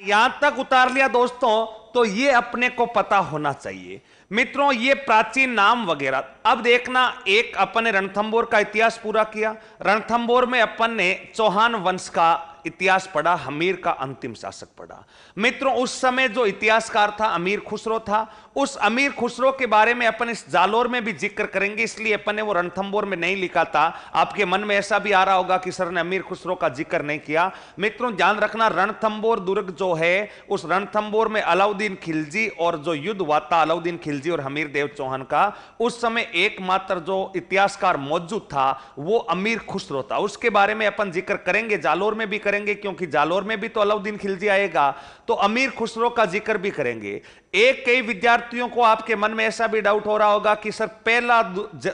यहां तक उतार लिया दोस्तों तो ये अपने को पता होना चाहिए। मित्रों ये प्राचीन नाम वगैरह अब देखना, एक अपन ने रणथंबोर का इतिहास पूरा किया। रणथंबोर में अपन ने चौहान वंश का इतिहास पढ़ा, हमीर का अंतिम शासक पढ़ा। मित्रों उस समय जो इतिहासकार था अमीर खुसरो था। उस अमीर खुसरो के बारे में अपन इस जालोर में भी जिक्र करेंगे, इसलिए अपन ने वो रणथंबोर में नहीं लिखा था। आपके मन में ऐसा भी आ रहा होगा कि सर ने अमीर खुसरो का जिक्र नहीं किया। मित्रों ध्यान रखना, रणथंबोर दुर्ग जो है उस रणथंबोर में अलाउद्दीन खिलजी और जो युद्ध हुआ था अलाउद्दीन खिलजी और हमीर देव चौहान का, उस समय एकमात्र जो इतिहासकार मौजूद था वो अमीर खुसरो था। उसके बारे में अपन जिक्र करेंगे, जालोर में भी करेंगे क्योंकि जालोर में भी तो अलाउद्दीन खिलजी आएगा, तो अमीर खुसरो का जिक्र भी करेंगे। कई विद्यार्थियों को आपके मन में ऐसा भी डाउट हो रहा होगा कि सर पहला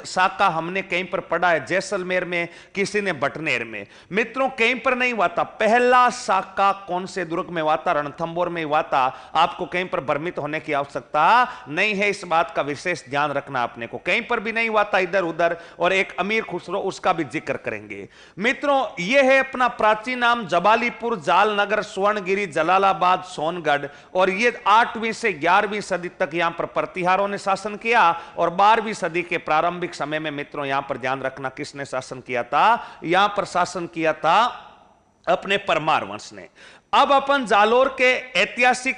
साका हमने कहीं पर पढ़ा है, जैसलमेर में, किसी ने बटनेर में। मित्रों कहीं पर नहीं हुआ था। पहला साका कौन से दुर्ग में हुआ था? रणथंबोर में हुआ था। आपको कहीं पर भ्रमित होने की आवश्यकता नहीं है, इस बात का विशेष ध्यान रखना अपने को। कहीं पर भी नहीं हुआ था इधर उधर। और एक अमीर खुसरो, उसका भी जिक्र करेंगे। मित्रों यह है अपना प्राचीन नाम जबालीपुर, जालनगर, स्वर्णगिरी, जलालाबाद, सोनगढ़। और यह 8वीं से 11वीं सदी तक यहां पर प्रतिहारों ने शासन किया। और 12वीं सदी के प्रारंभिक समय में मित्रों यहां पर ध्यान रखना किसने शासन किया था? यहां पर शासन किया था अपने परमार वंश ने। अब अपन जालोर के ऐतिहासिक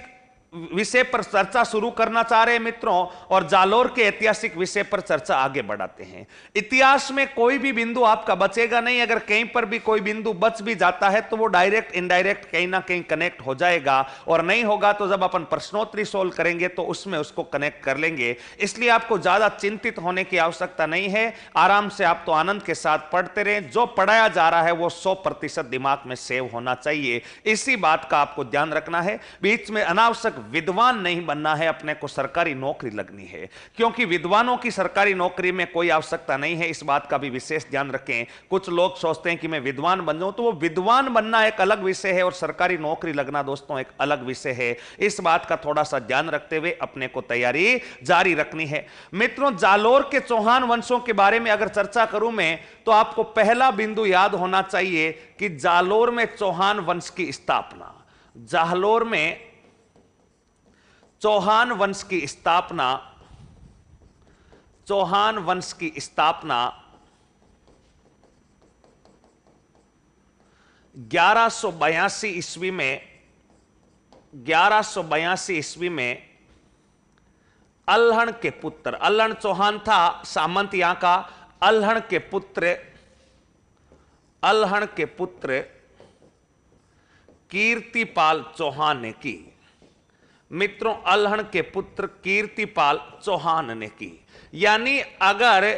विषय पर चर्चा शुरू करना चाह रहे हैं मित्रों, और जालोर के ऐतिहासिक विषय पर चर्चा आगे बढ़ाते हैं। इतिहास में कोई भी बिंदु आपका बचेगा नहीं, अगर कहीं पर भी कोई बिंदु बच भी जाता है तो वो डायरेक्ट इनडायरेक्ट कहीं ना कहीं कनेक्ट हो जाएगा, और नहीं होगा तो जब अपन प्रश्नोत्तरी सोल्व करेंगे तो उसमें उसको कनेक्ट कर लेंगे। इसलिए आपको ज्यादा चिंतित होने की आवश्यकता नहीं है, आराम से आप तो आनंद के साथ पढ़ते रहें। जो पढ़ाया जा रहा है वो 100% दिमाग में सेव होना चाहिए, इसी बात का आपको ध्यान रखना है। बीच में अनावश्यक विद्वान नहीं बनना है, अपने को सरकारी नौकरी लगनी है, क्योंकि विद्वानों की सरकारी नौकरी में कोई आवश्यकता नहीं है, इस बात का भी विशेष ध्यान रखें। कुछ लोग सोचते हैं कि मैं विद्वान बन जाऊं, तो वो विद्वान बनना एक अलग विषय है और सरकारी नौकरी लगना दोस्तों एक अलग विषय है। इस बात का थोड़ा सा ध्यान रखते हुए अपने को तैयारी जारी रखनी है। मित्रों, जालोर के चौहान वंशों के बारे में अगर चर्चा करूं मैं, तो आपको पहला बिंदु याद होना चाहिए कि जालोर में चौहान वंश की स्थापना, जालोर में चौहान वंश की स्थापना, चौहान वंश की स्थापना 1182 ईस्वी में, 1182 ईस्वी में अल्हड़ के पुत्र, अल्हड़ चौहान था सामंत यहां का, अल्हड़ के पुत्र, अल्हड़ के पुत्र कीर्तिपाल चौहान ने की। मित्रों, अल्हड़ के पुत्र कीर्तिपाल चौहान ने की। यानी अगर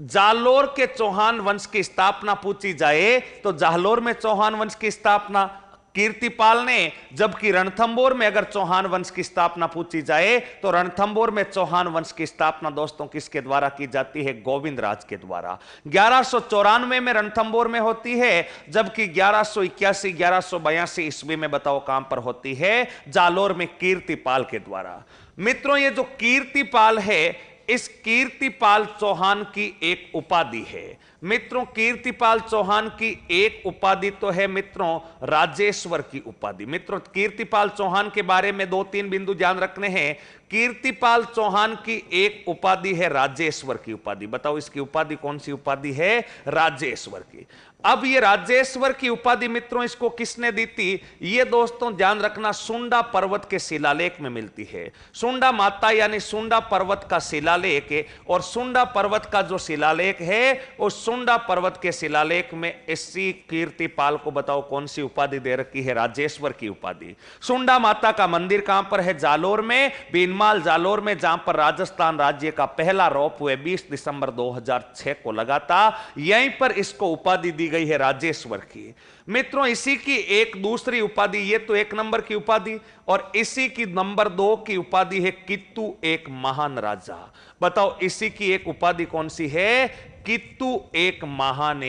जालोर के चौहान वंश की स्थापना पूछी जाए तो जालोर में चौहान वंश की स्थापना कीर्तिपाल ने, जबकि रणथंबोर में अगर चौहान वंश की स्थापना पूछी जाए तो रणथंबोर में चौहान वंश की स्थापना दोस्तों किसके द्वारा की जाती है? गोविंद राज के द्वारा। 1194 में रणथंबोर में होती है, जबकि 1181 1182 ईस्वी में बताओ कहां पर होती है? जालोर में कीर्तिपाल के द्वारा। मित्रों, ये जो कीर्तिपाल है, इस कीर्तिपाल चौहान की एक उपाधि है। मित्रों, कीर्तिपाल चौहान की एक उपाधि तो है मित्रों राजेश्वर की उपाधि। मित्रों, कीर्तिपाल चौहान के बारे में 2-3 बिंदु ध्यान रखने हैं। कीर्तिपाल चौहान की एक उपाधि है राजेश्वर की उपाधि। बताओ इसकी उपाधि कौन सी उपाधि है? राजेश्वर की। अब ये राजेश्वर की उपाधि मित्रों इसको किसने दी थी? ये दोस्तों ध्यान रखना सुंडा पर्वत के शिलालेख में मिलती है। सुंडा माता यानी सुंडा पर्वत का शिलालेख है, और सुंडा पर्वत का जो शिलालेख है उस सुंडा पर्वत के शिलालेख में इसी कीर्तिपाल को बताओ कौन सी उपाधि दे रखी है? राजेश्वर की उपाधि। सुंडा माता का मंदिर कहां पर है? जालोर में, बीनमाल जालोर में, जहां पर राजस्थान राज्य का पहला रोप हुए 20 दिसंबर 2006 को लगा था। यहीं पर इसको उपाधि दी गई है राजेश्वर की। मित्रों, इसी की एक दूसरी उपाधि, ये तो 1 नंबर की उपाधि, और इसी की नंबर 2 की उपाधि है कित्तू एक महान राजा। बताओ इसी की एक उपाधि कौन सी है? कित्तू एक महान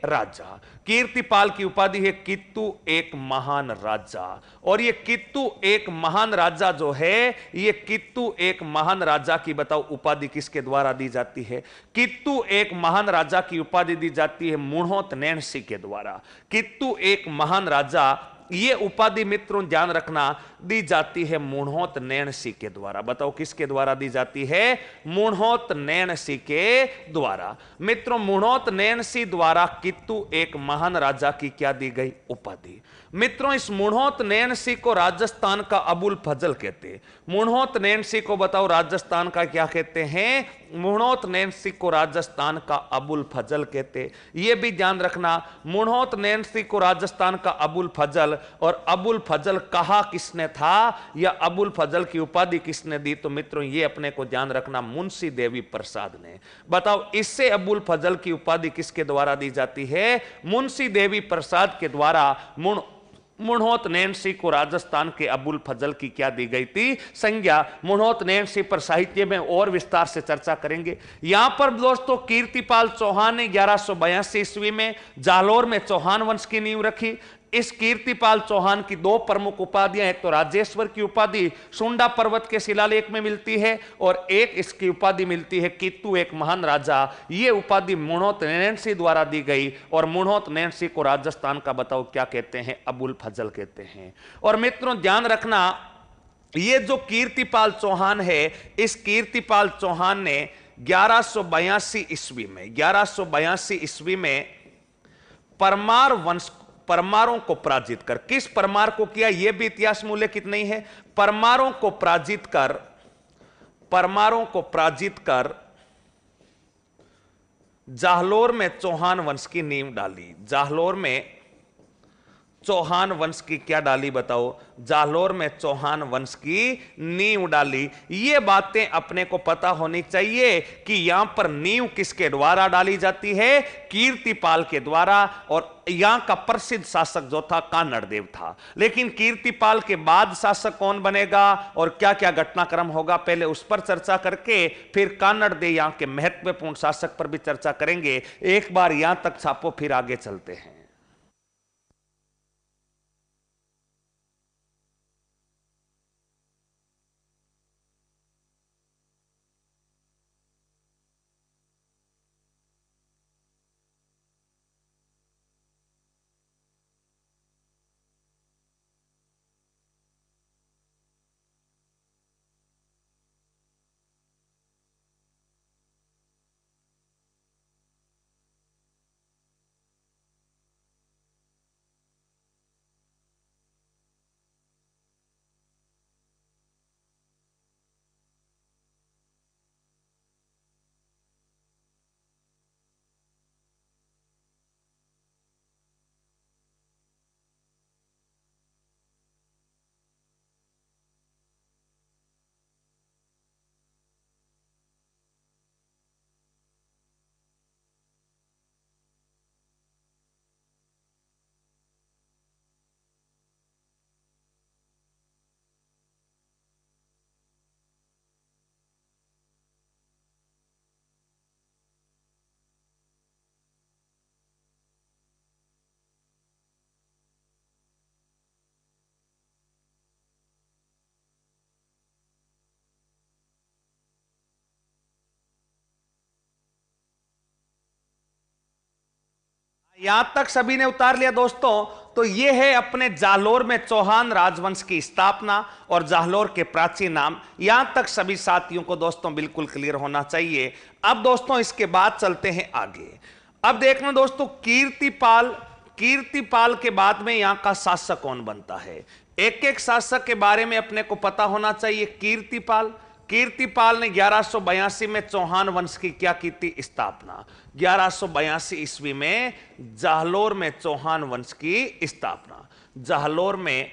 राजा। कीर्तिपाल की उपाधि है कित्तू एक महान राजा। और ये कित्तू एक महान राजा जो है, ये कित्तू एक महान राजा की बताओ उपाधि किसके द्वारा दी जाती है? कित्तू एक महान राजा की उपाधि दी जाती है मुणहोत नैणसी के द्वारा। कित्तू एक महान राजा, ये उपाधि मित्रों ध्यान रखना दी जाती है मुणहोत नैणसी के द्वारा। बताओ किसके द्वारा दी जाती है? मुणहोत नैणसी के द्वारा। मित्रों, मुणहोत नैणसी द्वारा कित्तू एक महान राजा की क्या दी गई? उपाधि। मित्रों, इस मुणहोत नैणसी को राजस्थान का अबुल फजल कहते। मुणहोत नैणसी को बताओ राजस्थान का क्या कहते हैं? मुणहोत नैणसी को राजस्थान का अबुल फजल कहते। यह भी ध्यान रखना, मुणहोत नैणसी को राजस्थान का अबुल फजल, और अबुल फजल कहा किसने था या अबुल फजल की उपाधि किसने दी? तो मित्रों ये अपने को ध्यान रखना मुंशी देवी प्रसाद ने। बताओ इससे अबुल फजल की उपाधि किसके द्वारा दी जाती है? मुंशी देवी प्रसाद के द्वारा मुणहोत नैणसी को राजस्थान के अबुल फजल की क्या दी गई थी? संज्ञा। मुणहोत नैणसी पर साहित्य में और विस्तार से चर्चा करेंगे। यहां पर दोस्तों कीर्तिपाल चौहान ने 1182 ईस्वी में जालोर में चौहान वंश की नींव रखी। इस कीर्तिपाल चौहान की 2 प्रमुख उपाधियां, एक तो राजेश्वर की उपाधि सुंडा पर्वत के शिलालेख में मिलती है, और एक इसकी उपाधि मिलती है कित्तू एक महान राजा। यह उपाधि मुणहोत नैणसी द्वारा दी गई, और मुणहोत नैणसी को राजस्थान का बताओ क्या कहते हैं? अबुल फजल कहते हैं। और मित्रों ध्यान रखना, यह जो कीर्तिपाल चौहान है, इस कीर्तिपाल चौहान ने 1182 ईस्वी में, 1182 ईस्वी में परमारों को पराजित कर। किस परमार को किया यह भी इतिहास में उल्लेखित नहीं है। परमारों को पराजित कर जाहलोर में चौहान वंश की नींव डाली। जाहलोर में चौहान वंश की क्या डाली बताओ? जाहलोर में चौहान वंश की नींव डाली। ये बातें अपने को पता होनी चाहिए कि यहां पर नींव किसके द्वारा डाली जाती है? कीर्तिपाल के द्वारा। और यहां का प्रसिद्ध शासक जो था कान्हड़देव था। लेकिन कीर्तिपाल के बाद शासक कौन बनेगा और क्या क्या घटनाक्रम होगा, पहले उस पर चर्चा करके फिर कान्हड़देव यहां के महत्वपूर्ण शासक पर भी चर्चा करेंगे। एक बार यहां तक छापो, फिर आगे चलते हैं। यहां तक सभी ने उतार लिया दोस्तों। तो यह है अपने जाहलोर में चौहान राजवंश की स्थापना और जाहलोर के प्राचीन नाम। यहां तक सभी साथियों को दोस्तों बिल्कुल क्लियर होना चाहिए। अब दोस्तों इसके बाद चलते हैं आगे। अब देखना दोस्तों, कीर्तिपाल के बाद में यहां का शासक कौन बनता है। एक एक शासक के बारे में अपने को पता होना चाहिए। कीर्तिपाल ने 1182 में चौहान वंश की क्या की थी? स्थापना। 1182 ईस्वी में जाहलोर में चौहान वंश की स्थापना। जाहलोर में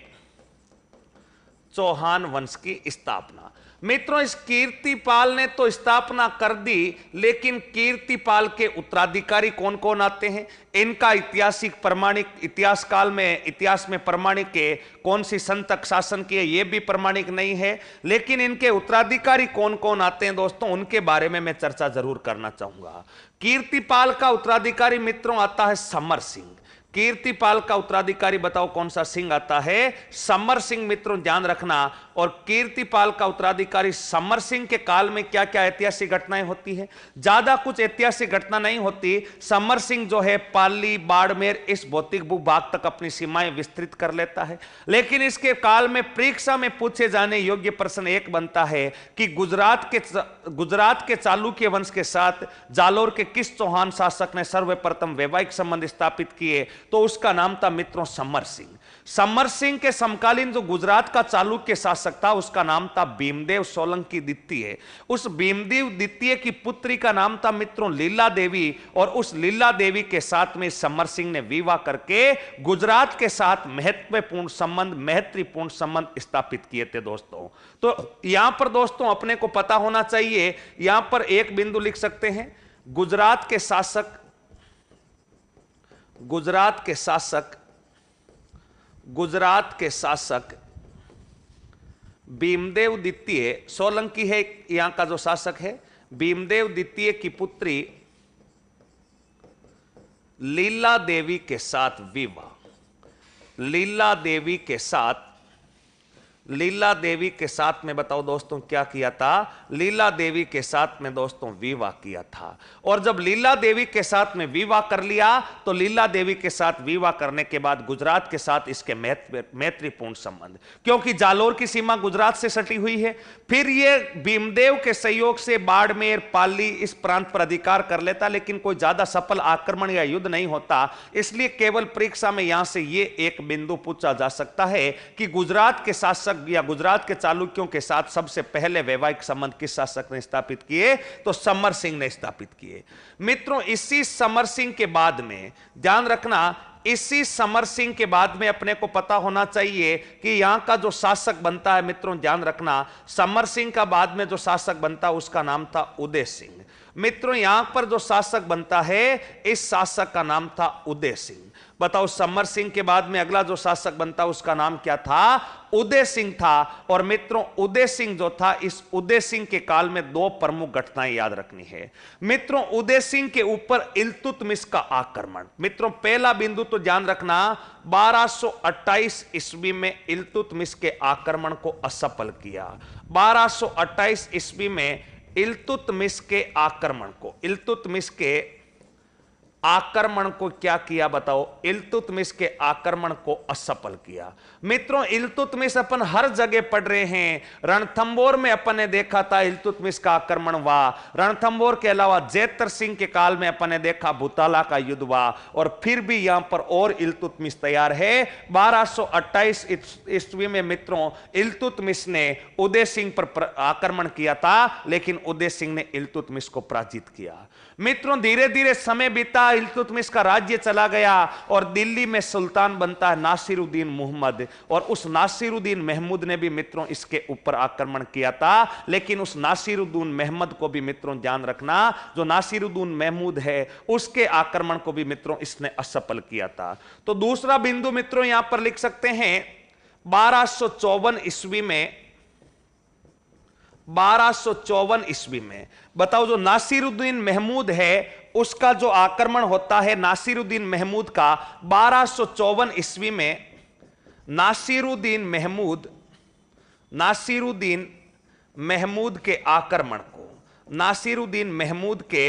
चौहान वंश की स्थापना। मित्रों, इस कीर्तिपाल ने तो स्थापना कर दी, लेकिन कीर्तिपाल के उत्तराधिकारी कौन कौन आते हैं? इनका ऐतिहासिक प्रमाणिक इतिहास काल में, इतिहास में प्रमाणिक के कौन सी सन तक शासन किए यह भी प्रमाणिक नहीं है। लेकिन इनके उत्तराधिकारी कौन कौन आते हैं दोस्तों, उनके बारे में मैं चर्चा जरूर करना चाहूंगा। कीर्तिपाल का उत्तराधिकारी मित्रों आता है समर सिंह। कीर्तिपाल का उत्तराधिकारी बताओ कौन सा सिंह आता है? समर सिंह। मित्रों ध्यान रखना। और कीर्तिपाल का उत्तराधिकारी समर सिंह के काल में क्या क्या ऐतिहासिक घटनाएं होती है? ज्यादा कुछ ऐतिहासिक घटना नहीं होती। समर सिंह जो है पाली, बाड़मेर, इस भौतिक भूभाग तक अपनी सीमाएं विस्तृत कर लेता है। लेकिन इसके काल में परीक्षा में पूछे जाने योग्य प्रश्न एक बनता है कि गुजरात के चालुक्य वंश के साथ जालोर के किस चौहान शासक ने सर्वप्रथम वैवाहिक संबंध स्थापित किए? तो उसका नाम था मित्रों समर सिंह। समर सिंह के समकालीन जो गुजरात का चालुक्य शासक था उसका नाम था भीमदेव सोलंकी द्वितीय। उस भीमदेव द्वितीय की पुत्री का नाम था मित्रों लीला देवी। और उस लीला देवी के साथ में समर सिंह ने विवाह करके गुजरात के साथ महत्वपूर्ण संबंध स्थापित किए थे दोस्तों। तो यहां पर दोस्तों अपने को पता होना चाहिए, यहां पर एक बिंदु लिख सकते हैं। गुजरात के शासक भीमदेव द्वितीय सोलंकी है। यहां का जो शासक है भीमदेव द्वितीय की पुत्री लीला देवी के साथ लीला देवी के साथ में बताओ दोस्तों क्या किया था, लीला देवी के साथ में दोस्तों विवाह किया था। और जब लीला देवी के साथ में विवाह कर लिया तो लीला देवी के साथ विवाह करने के बाद गुजरात के साथ इसके मैत्रीपूर्ण संबंध, क्योंकि जालोर की सीमा गुजरात से सटी हुई है। फिर ये भीमदेव के सहयोग से बाड़मेर पाली इस प्रांत पर अधिकार कर लेता, लेकिन कोई ज्यादा सफल आक्रमण या युद्ध नहीं होता। इसलिए केवल परीक्षा में यहां से ये एक बिंदु पूछा जा सकता है कि गुजरात के शासक या गुजरात के चालुक्यों के साथ सबसे पहले वैवाहिक संबंध किस शासक ने स्थापित किए, तो समर सिंह ने स्थापित किए। मित्रों इसी समर सिंह के बाद में ध्यान रखना, इसी समर सिंह के बाद में अपने को पता होना चाहिए कि यहां का जो शासक बनता है, मित्रों ध्यान रखना, समर सिंह का बाद में जो शासक बनता है उसका नाम था उदय सिंह। मित्रों यहां पर जो शासक बनता है इस शासक का नाम था उदय सिंह। बताओ समर सिंह के बाद में अगला जो शासक बनता उसका नाम क्या था, उदय सिंह था। और मित्रों उदय सिंह जो था, इस उदय सिंह के काल में दो प्रमुख घटनाएं याद रखनी है। मित्रों उदय सिंह के ऊपर इल्तुतमिश का आक्रमण, मित्रों पहला बिंदु तो ध्यान रखना, 1228 ईस्वी में इल्तुतमिश के आक्रमण को असफल किया। 1228 ईस्वी में इल्तुतमिश के आक्रमण को, इल्तुतमिश के आक्रमण को क्या किया बताओ, इल्तुतमिश के आक्रमण को असफल किया। मित्रों इल्तुतमिश अपन हर जगह पढ़ रहे हैं, रणथंबोर में अपन ने देखा था इल्तुतमिश का आक्रमण हुआ, रणथंबोर के अलावा जैतर सिंह के काल में अपन ने देखा भूताला का युद्ध हुआ, और फिर भी यहां पर और इल्तुतमिश तैयार है। 1228 ईस्वी में मित्रों इल्तुतमिश ने उदय सिंह पर आक्रमण किया था, लेकिन उदय सिंह ने इल्तुतमिश को पराजित किया। मित्रों धीरे धीरे समय बीता, इल्तुतमिश का राज्य चला गया और दिल्ली में सुल्तान बनता है नासिरुद्दीन मोहम्मद, और उस नासिरुद्दीन महमूद ने भी मित्रों इसके ऊपर आक्रमण किया था। लेकिन उस नासिरुद्दीन महमूद को भी मित्रों ध्यान रखना, जो नासिरुद्दीन महमूद है उसके आक्रमण को भी मित्रों इसने असफल किया था। तो दूसरा बिंदु मित्रों यहां पर लिख सकते हैं 1254 ईस्वी में, 1254 ईस्वी में बताओ जो नासिरुद्दीन महमूद है उसका जो आक्रमण होता है, नासिरुद्दीन महमूद का 1254 ईस्वी में, नासिरुद्दीन महमूद के आक्रमण को, नासिरुद्दीन महमूद के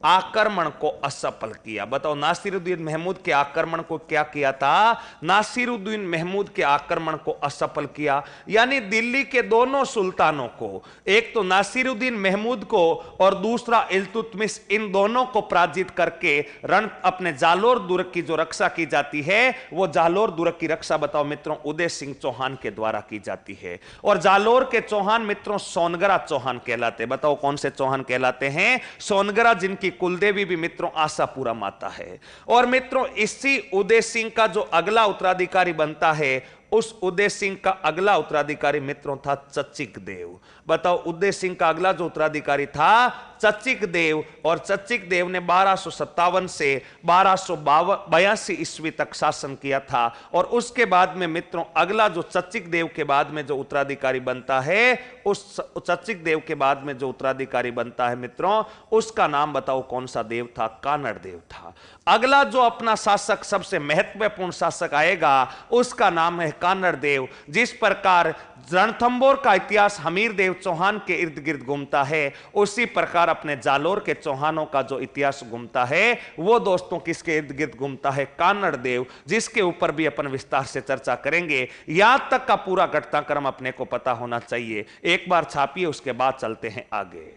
आक्रमण को असफल किया। बताओ नासिरुद्दीन महमूद के आक्रमण को क्या किया था, नासिरुद्दीन महमूद के आक्रमण को असफल किया। यानी दिल्ली के दोनों सुल्तानों को, एक तो नासिरुद्दीन महमूद को और दूसरा इल्तुतमिश, इन दोनों को पराजित करके अपने जालोर दुर्ग की जो रक्षा की जाती है, वो जालोर दुर्ग की रक्षा बताओ मित्रों उदय सिंह चौहान के द्वारा की जाती है। और जालोर के चौहान मित्रों सोनगरा चौहान कहलाते। बताओ कौन से चौहान कहलाते हैं, सोनगरा, जिनकी कुलदेवी भी मित्रों आशापुरा माता है। और मित्रों इसी उदय सिंह का जो अगला उत्तराधिकारी बनता है, उस उदय सिंह का अगला उत्तराधिकारी मित्रों था चचिक देव। बताओ उदय सिंह का अगला जो उत्तराधिकारी था चचिक देव, और चचिक देव ने 1257 से 1282 ईस्वी तक शासन किया था। और उसके बाद में मित्रों अगला जो चचिक देव के बाद में जो उत्तराधिकारी बनता है, उस चचिक देव के बाद में जो उत्तराधिकारी बनता है मित्रों, उसका नाम बताओ कौन सा देव था, कानड़ देव था। अगला जो अपना शासक, सबसे महत्वपूर्ण शासक आएगा, उसका नाम है कानड़ देव। जिस प्रकार रणथंबोर का इतिहास हमीर देव चौहान के इर्द गिर्द घूमता है, उसी प्रकार अपने जालोर के चौहानों का जो इतिहास घूमता है, वो दोस्तों किसके इर्द गिर्द घूमता है, कानड़ देव, जिसके ऊपर भी अपन विस्तार से चर्चा करेंगे। यहां तक का पूरा घटनाक्रम अपने को पता होना चाहिए। एक बार छापिए, उसके बाद चलते हैं आगे।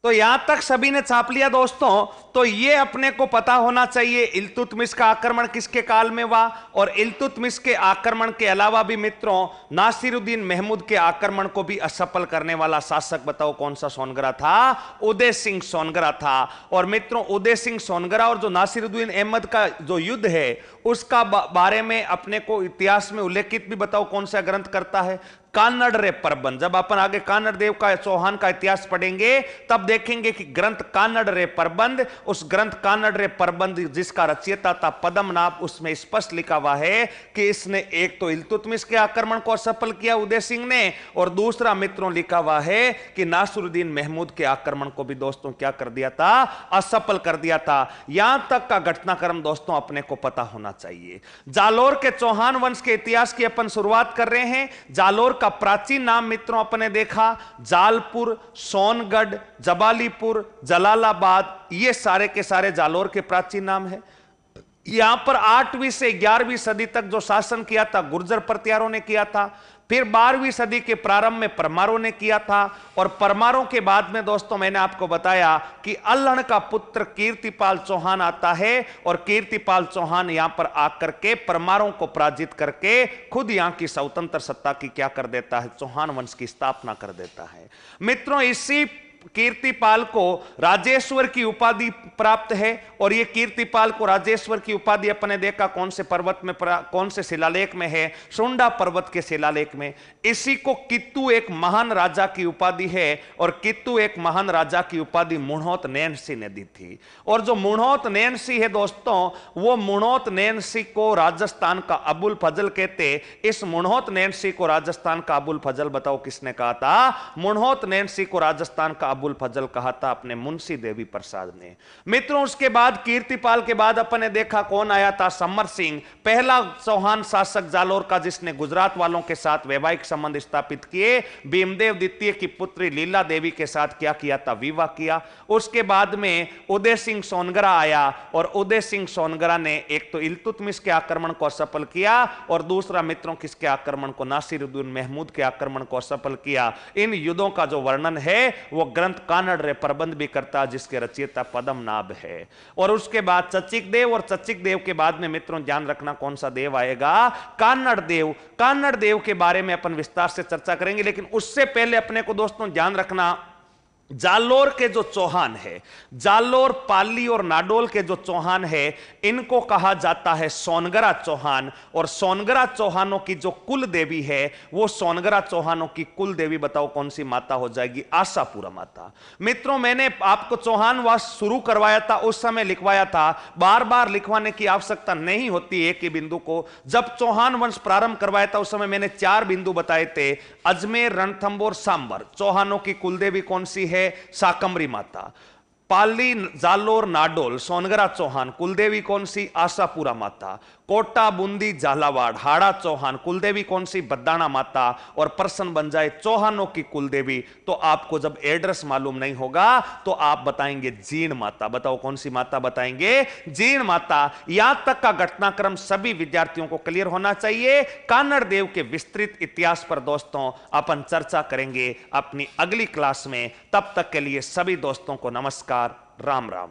तो यहां तक सभी ने छाप लिया दोस्तों। तो ये अपने को पता होना चाहिए इल्तुतमिश का आक्रमण किसके काल में हुआ, और इल्तुतमिश के आक्रमण के अलावा भी मित्रों नासिरुद्दीन महमूद के आक्रमण को भी असफल करने वाला शासक बताओ कौन सा सोनगरा था? उदय सिंह सोनगरा था। और मित्रों उदय सिंह सोनगरा और जो नासिरुद्दीन अहमद का जो युद्ध है उसका बारे में अपने को इतिहास में उल्लेखित भी बताओ कौन सा ग्रंथ करता है? कान्नड़ रे प्रबंध। जब अपन आगे कान्नड़ देव का चौहान का इतिहास पढ़ेंगे तब देखेंगे कि ग्रंथ कान्नड़ रे प्रबंध, उस ग्रंथ कान्नड़ रे प्रबंध जिसका रचयिता था पद्मनाभ, उसमें स्पष्ट लिखा हुआ है कि इसने एक तो इल्तुतमिश के आक्रमण को असफल किया उदय सिंह ने, और दूसरा मित्रों लिखा हुआ है कि नासिरुद्दीन महमूद के आक्रमण को भी दोस्तों क्या कर दिया था? असफल कर दिया था। यहां तक का घटनाक्रम दोस्तों अपने को पता होना चाहिए। जालोर के चौहान वंश के इतिहास की अपन शुरुआत कर रहे हैं। जालोर का प्राचीन नाम मित्रों अपने देखा जालपुर, सोनगढ़, जबालीपुर, जलालाबाद, ये सारे के सारे जालोर के प्राचीन नाम है। यहां पर 8वीं से 11वीं सदी तक जो शासन किया था गुर्जर प्रतिहारों ने किया था। फिर 12वीं सदी के प्रारंभ में परमारों ने किया था, और परमारों के बाद में दोस्तों मैंने आपको बताया कि अल्हड़ का पुत्र कीर्तिपाल चौहान आता है, और कीर्तिपाल चौहान यहां पर आकर के परमारों को पराजित करके खुद यहां की स्वतंत्र सत्ता की क्या कर देता है? चौहान वंश की स्थापना कर देता है। मित्रों इसी कीर्तिपाल को राजेश्वर की उपाधि प्राप्त है, और यह कीर्तिपाल को राजेश्वर की उपाधि अपने देखा कौन से पर्वत में, कौन से शिलालेख में है? सुंडा पर्वत के शिलालेख में। इसी को कित्तू एक महान राजा की उपाधि है, और कित्तू एक महान राजा की उपाधि मुणोत नैनसी ने दी थी। और जो मुणोत नैनसी है दोस्तों, वो मुणोत नैनसी को राजस्थान का अबुल फजल कहते। इस मुणोत नैनसी को राजस्थान का अबुल फजल बताओ किसने कहा था? मुणोत नैनसी को राजस्थान का अबुल फजल कहा था अपने मुंशी देवी प्रसाद ने। मित्रों उसके बाद कीर्तिपाल के बाद अपन ने देखा कौन आया था? समर सिंह, पहला चौहान शासक जालोर का, जिसने गुजरात वालों के साथ वैवाहिक संबंध स्थापित किए। भीमदेव द्वितीय की पुत्री लीला देवी के साथ क्या किया था? विवाह किया। उसके बाद में उदय सिंह सोनगरा आया, और उदय सिंह सोनगरा ने एक तो इल्तुतमिश के आक्रमण को असफल किया, और दूसरा मित्रों किसके आक्रमण को? नासिरुद्दीन महमूद के आक्रमण को असफल किया। इन युद्धों का जो वर्णन है वो ग्रंथ कान्नड़ रे प्रबंध भी करता, जिसके रचयिता पद्मनाभ है। और उसके बाद चचिक देव, और चचिक देव के बाद में मित्रों ध्यान रखना कौन सा देव आएगा? कान्नड़ देव। कान्नड़ देव के बारे में अपन विस्तार से चर्चा करेंगे, लेकिन उससे पहले अपने को दोस्तों ध्यान रखना जालोर के जो चौहान है, जालोर, पाली और नाडोल के जो चौहान है, इनको कहा जाता है सोनगरा चौहान। और सोनगरा चौहानों की जो कुल देवी है, वो सोनगरा चौहानों की कुल देवी बताओ कौन सी माता हो जाएगी? आशापुरा माता। मित्रों मैंने आपको चौहान वास शुरू करवाया था, उस समय लिखवाया था, बार बार लिखवाने की आवश्यकता नहीं होती एक ही बिंदु को। जब चौहान वंश प्रारंभ करवाया था उस समय मैंने 4 बिंदु बताए थे, अजमेर, रणथंबोर, सांबर। चौहानों की कुलदेवी कौन सी है? साकमरी माता। पाली, जालोर, नाडोल, सोनगरा चौहान, कुलदेवी कौन सी? आशापुरा माता। कोटा, बूंदी, झालावाड़, हाड़ा चौहान, कुलदेवी कौन सी? बद्दाना माता। और प्रश्न बन जाए चौहानों की कुलदेवी, तो आपको जब एड्रेस मालूम नहीं होगा तो आप बताएंगे जीण माता। बताओ कौन सी माता बताएंगे? जीण माता। यहां तक का घटनाक्रम सभी विद्यार्थियों को क्लियर होना चाहिए। कान्नड़ देव के विस्तृत इतिहास पर दोस्तों अपन चर्चा करेंगे अपनी अगली क्लास में। तब तक के लिए सभी दोस्तों को नमस्कार, राम राम।